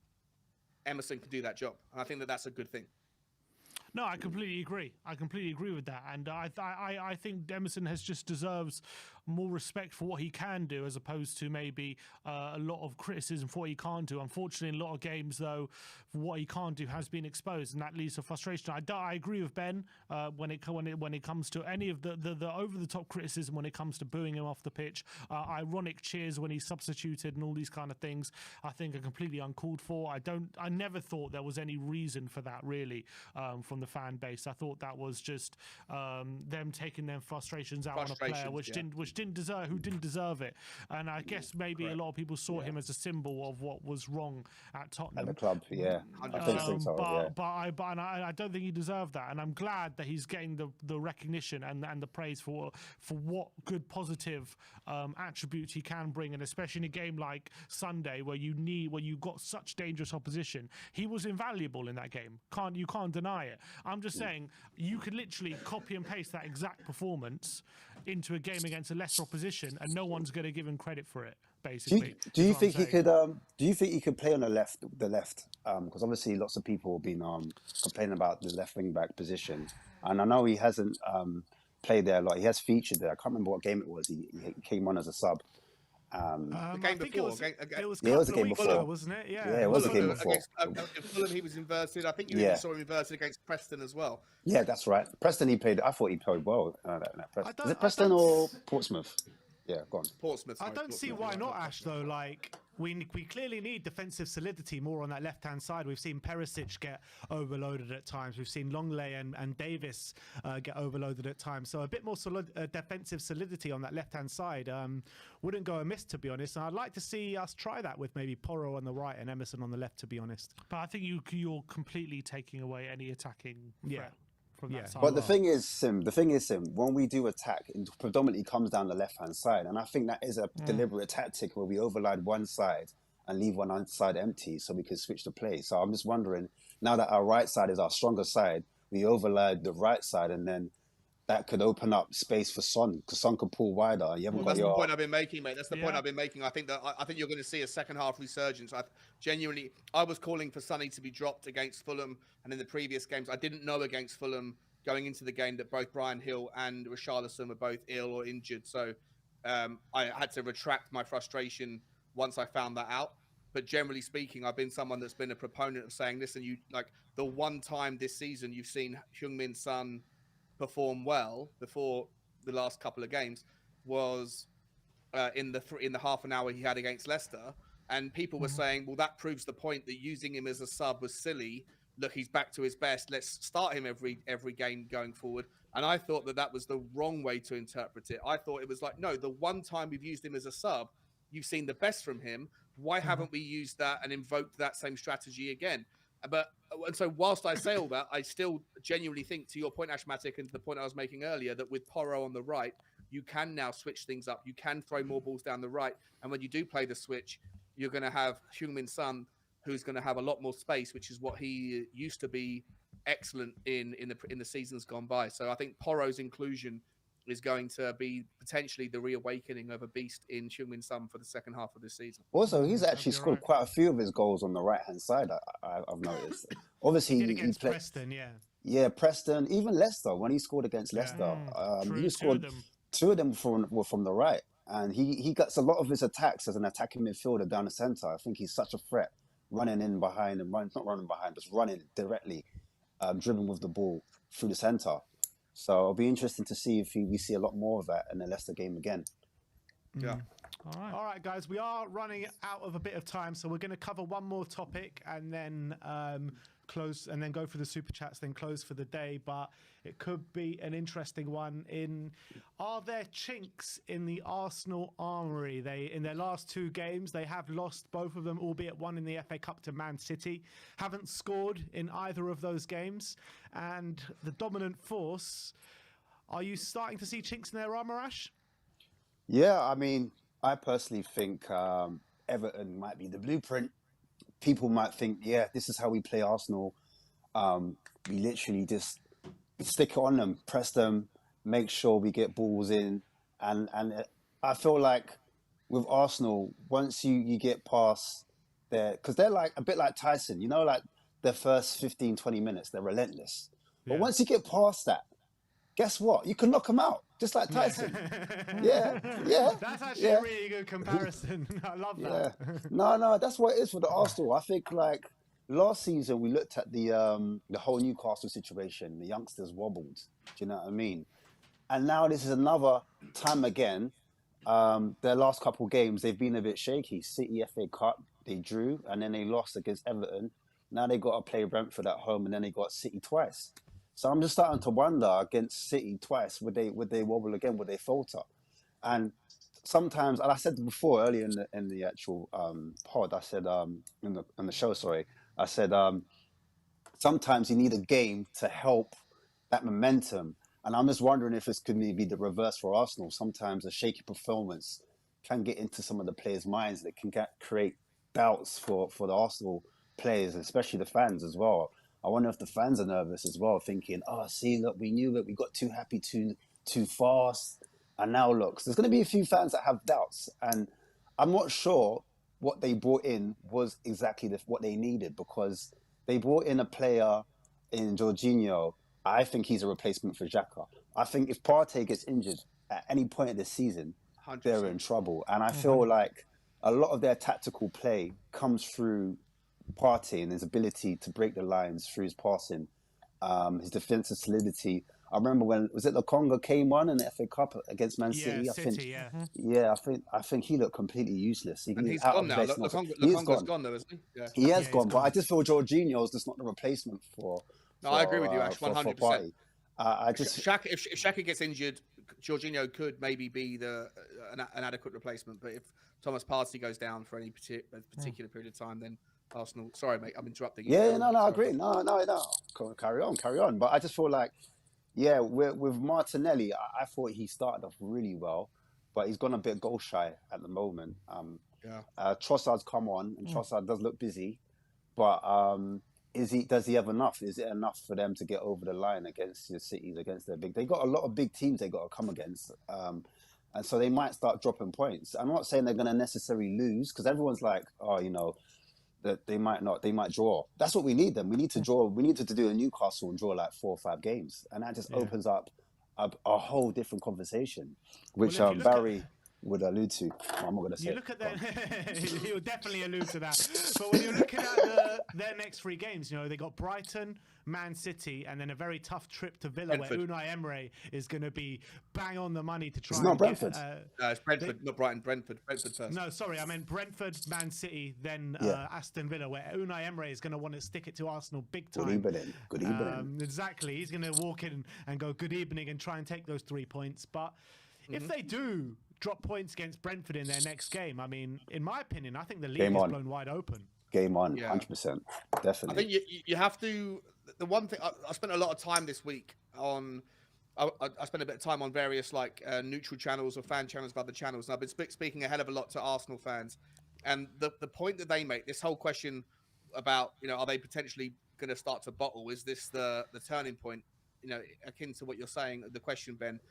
Emerson can do that job. And I think that that's a good thing. No, I completely agree. I completely agree with that. And I think Emerson just deserves more respect for what he can do, as opposed to maybe a lot of criticism for what he can't do. Unfortunately, in a lot of games, though, what he can't do has been exposed, and that leads to frustration. I agree with Ben when it comes to any of the over-the-top criticism when it comes to booing him off the pitch, ironic cheers when he's substituted, and all these kind of things. I think are completely uncalled for. I never thought there was any reason for that, really, from the fan base. I thought that was just them taking their frustrations out on a player, which didn't deserve it. And I guess maybe a lot of people saw him as a symbol of what was wrong at Tottenham. At the club, yeah. I think so, But I don't think he deserved that, and I'm glad that he's getting the recognition and the praise for what good positive attributes he can bring, and especially in a game like Sunday where you got such dangerous opposition. He was invaluable in that game. You can't deny it. I'm just saying you could literally copy and paste that exact performance into a game against a lesser opposition, and no one's going to give him credit for it. Basically, do you think he could? Do you think he could play on the left? Because obviously lots of people have been complaining about the left wing back position, and I know he hasn't played there a lot. He has featured there. I can't remember what game it was. He came on as a sub. The game before. It was a game before, wasn't it? Yeah, it was a game before. Against Fulham, he was inverted. I think you even saw him inverted against Preston as well. Yeah, that's right. Preston, he played. I thought he played well. Is it Preston or Portsmouth? Yeah, go on. Portsmouth. I don't see why not, Ash, though. Like, we clearly need defensive solidity more on that left-hand side. We've seen Perisic get overloaded at times. We've seen Longley and Davis get overloaded at times. So a bit more defensive solidity on that left-hand side wouldn't go amiss, to be honest. And I'd like to see us try that with maybe Porro on the right and Emerson on the left, to be honest. But I think you're completely taking away any attacking threat. But the thing is, Sim, when we do attack, it predominantly comes down the left-hand side. And I think that is a deliberate tactic where we overload one side and leave one side empty so we can switch the play. So I'm just wondering, now that our right side is our stronger side, we overload the right side, and then that could open up space for Son, because Son could pull wider. You haven't got That's the point I've been making, mate. That's the point I've been making. I think you're going to see a second half resurgence. I was calling for Sonny to be dropped against Fulham, and in the previous games, I didn't know against Fulham going into the game that both Brian Hill and Richarlison were both ill or injured. So I had to retract my frustration once I found that out. But generally speaking, I've been someone that's been a proponent of saying, listen, the one time this season you've seen Heung-min Son perform well before the last couple of games was in the half an hour he had against Leicester, and people were saying, well, that proves the point that using him as a sub was silly. Look, he's back to his best. Let's start him every game going forward. And I thought that was the wrong way to interpret it. I thought it was like, no, the one time we've used him as a sub, you've seen the best from him. Why haven't we used that and invoked that same strategy again? And so whilst I say all that, I still genuinely think, to your point, Ashmatic, and to the point I was making earlier, that with Porro on the right, you can now switch things up. You can throw more balls down the right. And when you do play the switch, you're going to have Heung-min Son, who's going to have a lot more space, which is what he used to be excellent in the seasons gone by. So I think Porro's inclusion is going to be potentially the reawakening of a beast in Heung-min Son for the second half of this season. Also, he's actually scored quite a few of his goals on the right-hand side, I've noticed. Obviously, he played Preston, Yeah, Preston, even Leicester, when he scored against Leicester, he scored two of them were from the right. And he gets a lot of his attacks as an attacking midfielder down the centre. I think he's such a threat, running in behind and not running behind, just running directly, dribbling with the ball through the centre. So it'll be interesting to see if we see a lot more of that in the Leicester game again. Yeah. All right, guys, we are running out of a bit of time, so we're going to cover one more topic and then close, and then go for the super chats, then close for the day. But it could be an interesting one. Are there chinks in the Arsenal armoury? In their last two games, they have lost both of them, albeit one in the FA Cup to Man City. Haven't scored in either of those games, and the dominant force. Are you starting to see chinks in their armour, Ash? Yeah, I mean, I personally think Everton might be the blueprint. People might think, yeah, this is how we play Arsenal. We literally just stick it on them, press them, make sure we get balls in. And I feel like with Arsenal, once you get past there, because they're like a bit like Tyson, like their first 15, 20 minutes, they're relentless. Yeah. But once you get past that, guess what? You can knock them out, just like Tyson. Yeah. That's actually a really good comparison. I love that. Yeah. No, that's what it is for the Arsenal. I think like last season we looked at the whole Newcastle situation. The youngsters wobbled. Do you know what I mean? And now this is another time again. Their last couple of games, they've been a bit shaky. City FA Cup, they drew, and then they lost against Everton. Now they got to play Brentford at home, and then they got City twice. So I'm just starting to wonder, against City twice, would they wobble again? Would they falter? And sometimes, and I said before earlier in the actual pod, I said in the show, sorry, I said sometimes you need a game to help that momentum. And I'm just wondering if this could maybe be the reverse for Arsenal. Sometimes a shaky performance can get into some of the players' minds that can create doubts for the Arsenal players, especially the fans as well. I wonder if the fans are nervous as well, thinking, "Oh, see, look, we knew it. We got too happy too fast, and now look." So there's going to be a few fans that have doubts, and I'm not sure what they brought in was exactly what they needed, because they brought in a player in Jorginho. I think he's a replacement for Xhaka. I think if Partey gets injured at any point of this season, 100%. they're in trouble. And I feel like a lot of their tactical play comes through Partey and his ability to break the lines through his passing, his defensive solidity. I remember when was it the Congo came on in the FA Cup against Man City? I think he looked completely useless. And he's out gone of now. place. Lokonga's gone though, isn't he? Yeah. He has gone, gone. but I just feel Jorginho's just not the replacement for. No, I agree with you, Ash, 100%. I just if Xhaka gets injured, Jorginho could maybe be an adequate replacement. But if Thomas Partey goes down for any particular period of time, then Arsenal. Sorry, mate, I'm interrupting you. Yeah, no, I agree. No. Carry on. But I just feel like, yeah, with Martinelli, I thought he started off really well, but he's gone a bit goal shy at the moment. Trossard's come on, and Trossard does look busy, but does he have enough? Is it enough for them to get over the line against the cities, against their big? They got a lot of big teams they got to come against, and so they might start dropping points. I'm not saying they're going to necessarily lose, because everyone's like, oh, that they might not, they might draw. That's what we need them. We need to draw. We need to do a Newcastle and draw like 4 or 5 games, and that just opens up a whole different conversation, which Barry would allude to. I'm not going to say. You look at he'll definitely allude to that. But when you're looking at their next 3 games, they got Brighton, Man City, and then a very tough trip to Villa, Brentford. where Unai Emery is going to be bang on the money to try. It's not Brentford. No, it's Brentford, not Brighton. Brentford first. No, sorry, I meant Brentford, Man City, then Aston Villa, where Unai Emery is going to want to stick it to Arsenal big time. Good evening. Exactly. He's going to walk in and go good evening and try and take those 3 points. But if they do drop points against Brentford in their next game, I mean, in my opinion, I think the league is blown wide open. Game on, 100%, definitely. I think you have to. The one thing I spent a lot of time this week on. I spent a bit of time on various neutral channels or fan channels of other channels, and I've been speaking a hell of a lot to Arsenal fans. And the point that they make, this whole question about are they potentially going to start to bottle? Is this the turning point? Akin to what you're saying, the question, Ben.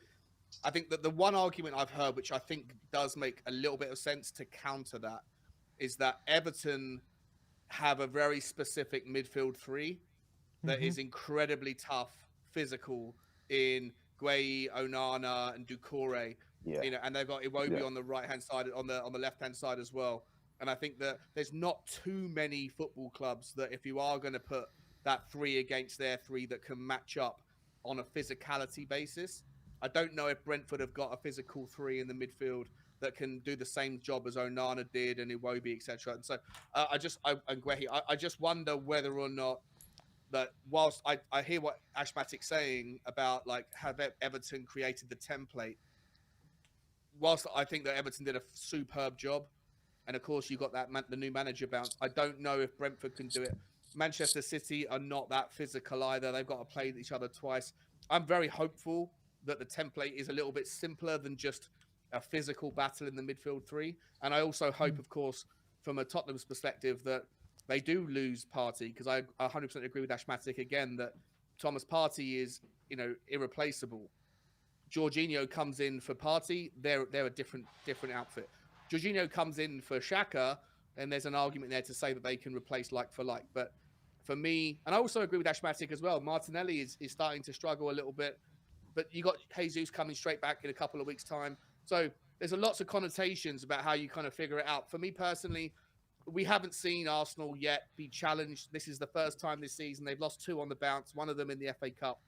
I think that the one argument I've heard, which I think does make a little bit of sense to counter that, is that Everton have a very specific midfield 3 that is incredibly tough, physical in Gueye, Onana, and Doucouré. And they've got Iwobi on the right-hand side, on the left-hand side as well. And I think that there's not too many football clubs that, if you are going to put that 3 against their 3, that can match up on a physicality basis. I don't know if Brentford have got a physical 3 in the midfield that can do the same job as Onana did and Iwobi, etc. And so I just wonder whether or not that, whilst I hear what Ashmatic's saying about have Everton created the template, whilst I think that Everton did a superb job, and of course you got the new manager bounce, I don't know if Brentford can do it. Manchester City are not that physical either. They've got to play each other twice. I'm very hopeful that the template is a little bit simpler than just a physical battle in the midfield 3. And I also hope, of course, from a Tottenham's perspective, that they do lose Partey, because I 100% agree with Ashmatic again that Thomas Partey is, irreplaceable. Jorginho comes in for Partey, they're a different outfit. Jorginho comes in for Xhaka, and there's an argument there to say that they can replace like for like. But for me, and I also agree with Ashmatic as well, Martinelli is starting to struggle a little bit. But you got Jesus coming straight back in a couple of weeks' time. So there's lots of connotations about how you kind of figure it out. For me personally, we haven't seen Arsenal yet be challenged. This is the first time this season. They've lost 2 on the bounce, one of them in the FA Cup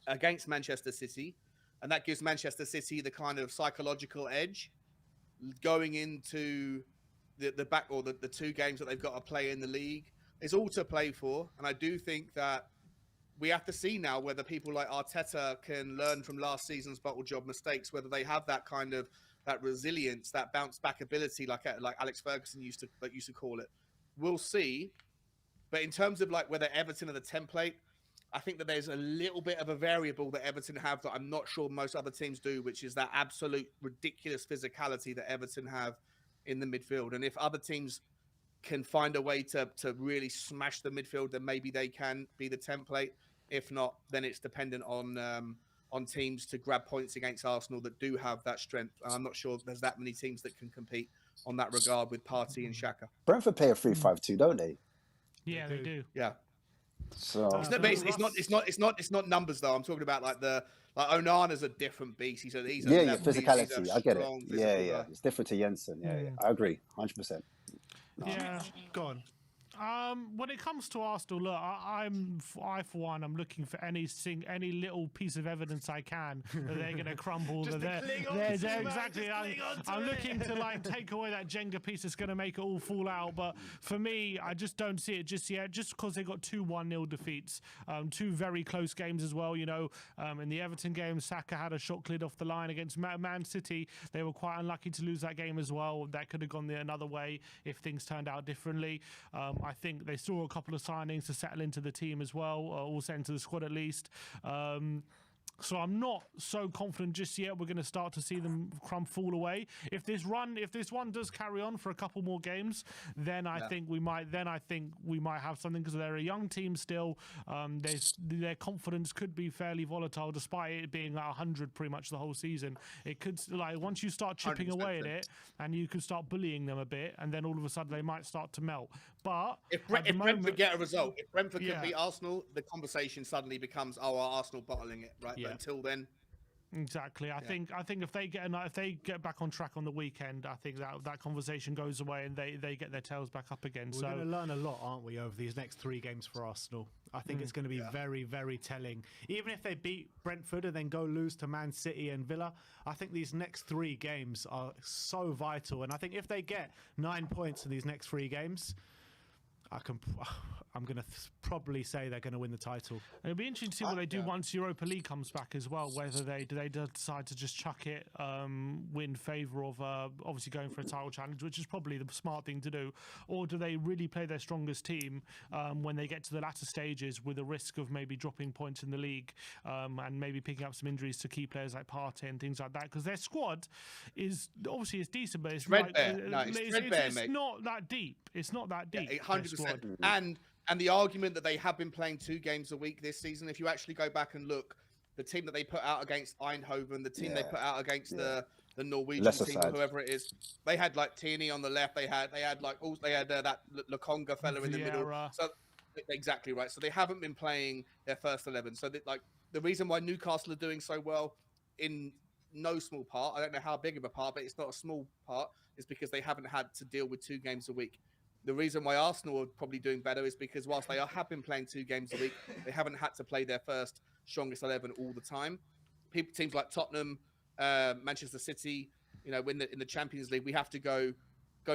against Manchester City. And that gives Manchester City the kind of psychological edge going into the back, or the 2 games that they've got to play in the league. It's all to play for. And I do think that we have to see now whether people like Arteta can learn from last season's bottle job mistakes, whether they have that kind of that resilience, that bounce back ability, like Alex Ferguson used to call it. We'll see. But in terms of like whether Everton are the template, I think that there's a little bit of a variable that Everton have that I'm not sure most other teams do, which is that absolute ridiculous physicality that Everton have in the midfield. And if other teams can find a way to really smash the midfield, then maybe they can be the template. If not, then it's dependent on teams to grab points against Arsenal that do have that strength. And I'm not sure there's that many teams that can compete on that regard with Partey and Xhaka. Brentford play a 3-5-2, don't they? Yeah, they do. Yeah. So it's not numbers though. I'm talking about like Onana's a different beast. He's a physicality. He's I get it. Guy. Yeah. It's different to Jensen. Yeah. I agree, 100%. Yeah. Go on. When it comes to Arsenal, look, I for one, I'm looking for any little piece of evidence I can that they're going to crumble. Just that to cling on they're to, exactly. I'm looking to like take away that Jenga piece that's going to make it all fall out. But for me, I just don't see it just yet. Just because they got 2 1-0 defeats, 2 very close games as well. You know, in the Everton game, Saka had a shot cleared off the line against Man City. They were quite unlucky to lose that game as well. That could have gone another way if things turned out differently. I think they saw a couple of signings to settle into the team as well, also into the squad at least. So I'm not so confident just yet we're going to start to see them fall away. If this one does carry on for a couple more games, then I think we might have something, because they're a young team still. Their confidence could be fairly volatile, despite it being at 100 pretty much the whole season. It could, like, once you start chipping away at it, and you can start bullying them a bit, and then all of a sudden they might start to melt. But if Brentford get a result, if Brentford can beat Arsenal, the conversation suddenly becomes, are Arsenal bottling it, right? But until then, exactly. I think if they get back on track on the weekend, I think that conversation goes away and they get their tails back up again. We're going to learn a lot, aren't we, over these next 3 games for Arsenal? I think it's going to be very, very telling. Even if they beat Brentford and then go lose to Man City and Villa, I think these next 3 games are so vital. And I think if they get 9 points in these next 3 games, I'm going to probably say they're going to win the title. It'll be interesting to see what they do once Europa League comes back as well, whether they decide to just chuck it, win favour of obviously going for a title challenge, which is probably the smart thing to do, or do they really play their strongest team when they get to the latter stages with a risk of maybe dropping points in the league and maybe picking up some injuries to key players like Partey and things like that, because their squad is obviously decent, but it's not that deep. It's not that deep. 100%. And the argument that they have been playing 2 games a week this season, if you actually go back and look, the team that they put out against Eindhoven, the team they put out against the Norwegian team, or whoever it is, they had like Tierney on the left. They had that Lokonga fella in the middle. So exactly right. So they haven't been playing their first 11. So the reason why Newcastle are doing so well, in no small part, I don't know how big of a part, but it's not a small part, is because they haven't had to deal with 2 games a week. The reason why Arsenal are probably doing better is because whilst they have been playing 2 games a week, they haven't had to play their first strongest 11 all the time. Teams like Tottenham, Manchester City, you know, in the Champions League, we have to go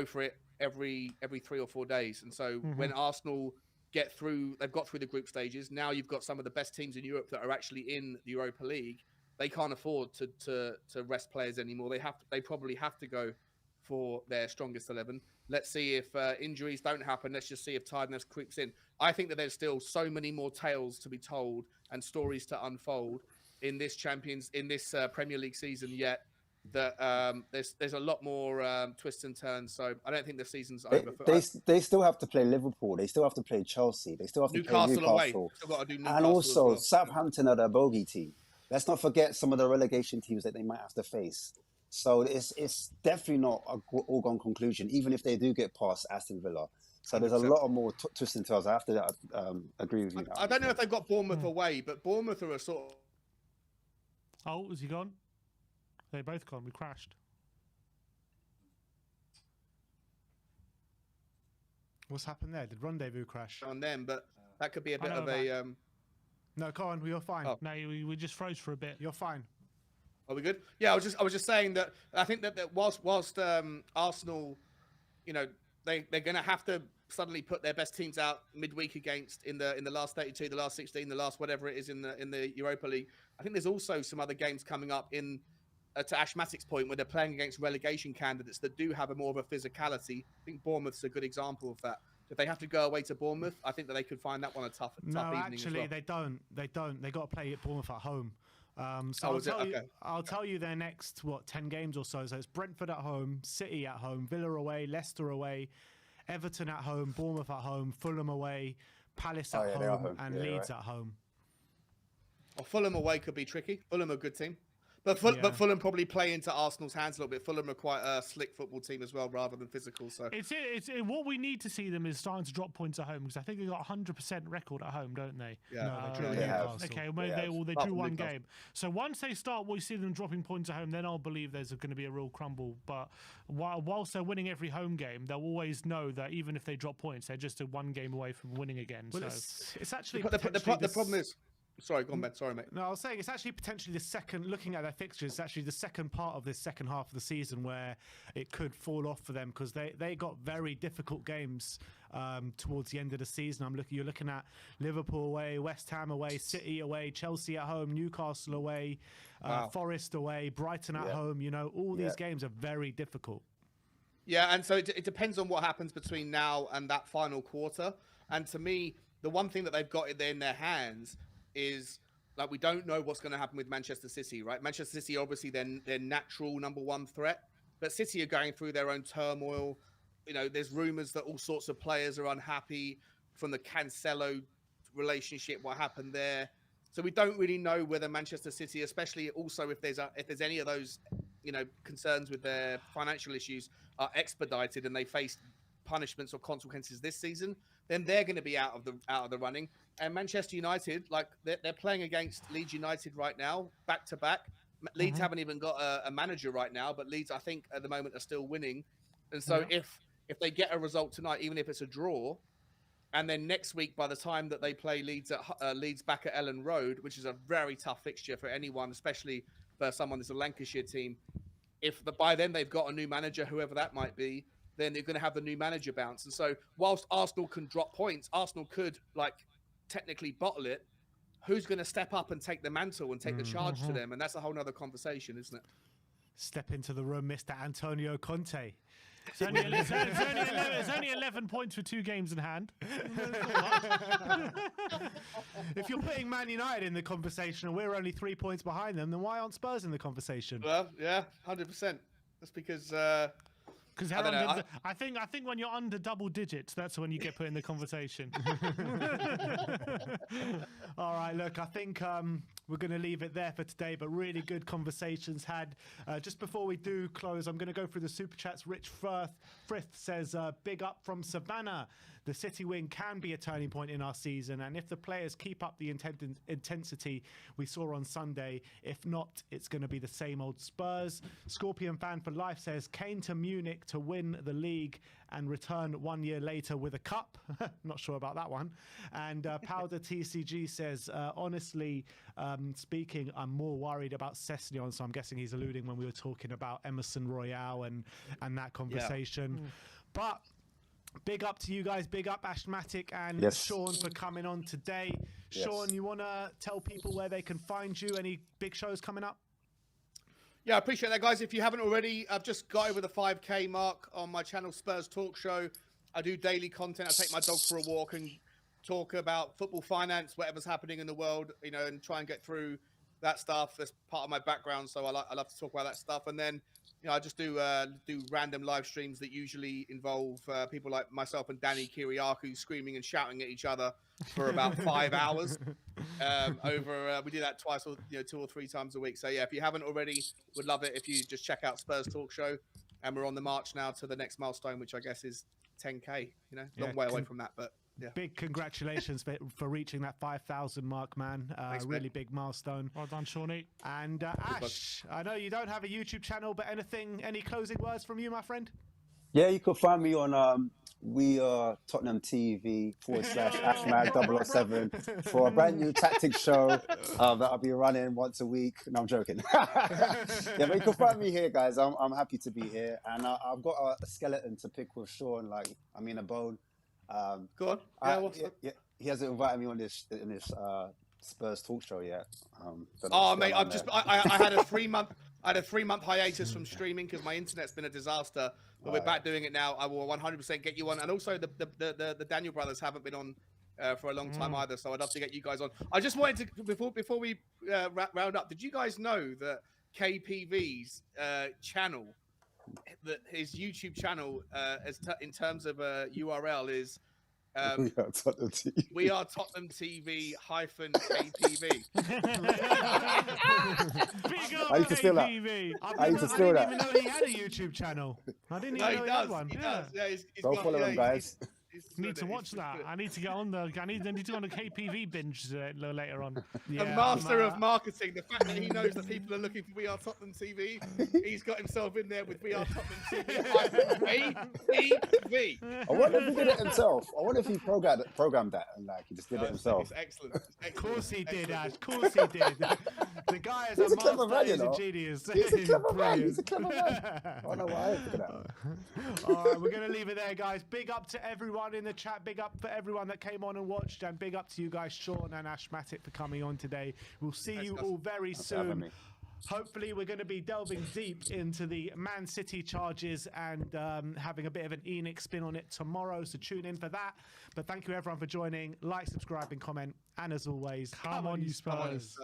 for it every 3 or 4 days. And so when Arsenal they've got through the group stages. Now you've got some of the best teams in Europe that are actually in the Europa League. They can't afford to rest players anymore. They probably have to go for their strongest 11. Let's see if injuries don't happen. Let's just see if tiredness creeps in. I think that there's still so many more tales to be told and stories to unfold in this Premier League season yet. That there's a lot more twists and turns. So I don't think the season's over. They still have to play Liverpool. They still have to play Chelsea. They still have to play Newcastle away. Still got to do Newcastle and also as well. Southampton are the bogey team. Let's not forget some of the relegation teams that they might have to face. So it's definitely not a all-gone conclusion, even if they do get past Aston Villa. So there's 100%. A lot of more twists and turns. I have to agree with you. I don't know if they've got Bournemouth away, but Bournemouth are a sort of... Oh, is he gone? They're both gone. We crashed. What's happened there? Did Rendezvous crash? On them, but that could be a bit of a... No, go on. You're fine. Oh. No, we just froze for a bit. You're fine. Are we good? Yeah, I was just saying that I think that whilst Arsenal, you know, they're going to have to suddenly put their best teams out midweek against in the last 32, the last 16, the last whatever it is in the Europa League. I think there's also some other games coming up in to Ashmatic's point where they're playing against relegation candidates that do have a more of a physicality. I think Bournemouth's a good example of that. If they have to go away to Bournemouth, I think that they could find that one a tough No, evening actually, as well. they don't. They got to play at Bournemouth at home. I'll tell you their next 10 games or so. So it's Brentford at home, City at home, Villa away, Leicester away, Everton at home, Bournemouth at home, Fulham away, Palace at home, and Leeds at home. Well, Fulham away could be tricky. Fulham are a good team. But Fulham probably play into Arsenal's hands a little bit. Fulham are quite a slick football team as well, rather than physical. So it's what we need to see them is starting to drop points at home, because I think they got 100% record at home, don't they? Yeah, no, they have. Okay, they drew one game. So once they start, we see them dropping points at home. Then I'll believe there's going to be a real crumble. But whilst they're winning every home game, they'll always know that even if they drop points, they're just one game away from winning again. Well, so it's actually the problem is. Sorry, go on, Ben. Sorry, mate. No, I was saying it's actually potentially the second, looking at their fixtures, it's actually the second part of this second half of the season where it could fall off for them, because they got very difficult games towards the end of the season. You're looking at Liverpool away, West Ham away, City away, Chelsea at home, Newcastle away, Forest away, Brighton at home. All these games are very difficult. Yeah, and so it depends on what happens between now and that final quarter. And to me, the one thing that they've got in their hands is, like, we don't know what's going to happen with Manchester City, right? Manchester City, obviously, their natural number one threat, but City are going through their own turmoil. There's rumours that all sorts of players are unhappy from the Cancelo relationship, what happened there. So we don't really know whether Manchester City, especially also if there's any of those, concerns with their financial issues, are expedited and they face punishments or consequences this season, then they're going to be out of the running. And Manchester United, like, they're playing against Leeds United right now, back to back. Leeds haven't even got a manager right now, but Leeds, I think, at the moment are still winning. And so if they get a result tonight, even if it's a draw, and then next week, by the time that they play Leeds back at Ellen Road, which is a very tough fixture for anyone, especially for someone that's a Lancashire team, by then they've got a new manager, whoever that might be, then they're going to have the new manager bounce. And so whilst Arsenal can drop points, Arsenal could, technically bottle it. Who's going to step up and take the mantle and take the charge to them? And that's a whole nother conversation, isn't it? Step into the room, Mr. Antonio Conte. It's only 11 points with 2 games in hand. If you're putting Man United in the conversation and we're only 3 points behind them, then why aren't Spurs in the conversation? Well, yeah, 100%. That's because... Because I think when you're under double digits, that's when you get put in the conversation. All right, look, I think we're going to leave it there for today, but really good conversations had. Just before we do close, I'm going to go through the super chats. Rich Frith says, big up from Savannah. The City win can be a turning point in our season, and if the players keep up the intensity we saw on Sunday, if not, it's going to be the same old Spurs. Scorpion Fan for Life says, Kane to Munich to win the league and return 1 year later with a cup. Not sure about that one. And Powder TCG says, honestly speaking, I'm more worried about Sessegnon, so I'm guessing he's alluding when we were talking about Emerson Royal and that conversation. But big up to you guys. Big up Ashmatic and Sean for coming on today. Sean, you want to tell people where they can find you? Any big shows coming up? Yeah, I appreciate that, guys. If you haven't already, I've just got over the 5K mark on my channel, Spurs Talk Show. I do daily content. I take my dog for a walk and talk about football, finance, whatever's happening in the world, and try and get through that stuff. That's part of my background, so I love to talk about that stuff. And then, I just do random live streams that usually involve people like myself and Danny Kiriakou screaming and shouting at each other for about 5 hours. We do that twice or 2 or 3 times a week. So yeah, if you haven't already, would love it if you just check out Spurs Talk Show. And we're on the march now to the next milestone, which I guess is 10K. Long way away from that, but yeah. Big congratulations for reaching that 5,000 mark, man. Thanks, really man. big milestone. Well done, Shawnee. And Ash, I know you don't have a YouTube channel, but any closing words from you, my friend? Yeah, you can find me on WeAreTottenhamTV /Ashmag007 for a brand new tactics show that I'll be running once a week. No, I'm joking. Yeah, but you can find me here, guys. I'm happy to be here. And I've got a skeleton to pick with Sean, a bone. Go on. Yeah, he hasn't invited me on this Spurs talk show yet. Oh mate, I had a 3-month hiatus from streaming because my internet's been a disaster. But we're back doing it now. I will 100% get you on. And also the Daniel brothers haven't been on for a long time either. So I'd love to get you guys on. I just wanted to before we round up. Did you guys know that KPV's channel, that his YouTube channel, in terms of URL is We Are Tottenham TV -KPV. I used to steal that. I used to steal that. I didn't even know he had a YouTube channel. I didn't even know he had one. He does. Yeah, he's Go follow him, guys. Need to watch that. I need to get on the. I need to go on a KPV binge later on. A master of marketing. The fact that he knows that people are looking for We Are Tottenham TV, he's got himself in there with We Are Tottenham TV. I wonder if he did it himself. I wonder if he programmed that and he just did it himself. It's excellent. Of course he did, Ash. Of course he did. The guy is a clever man, he's a genius. He's a clever man. He's a clever man. I don't know why. Look at that. All right, we're going to leave it there, guys. Big up to everyone in the chat. Big up for everyone that came on and watched. And big up to you guys, Sean and Ashmatic, for coming on today. We'll see you all very soon. Hopefully, we're going to be delving deep into the Man City charges and having a bit of an Enoch spin on it tomorrow. So tune in for that. But thank you, everyone, for joining. Like, subscribe, and comment. And as always, come on, you Spurs.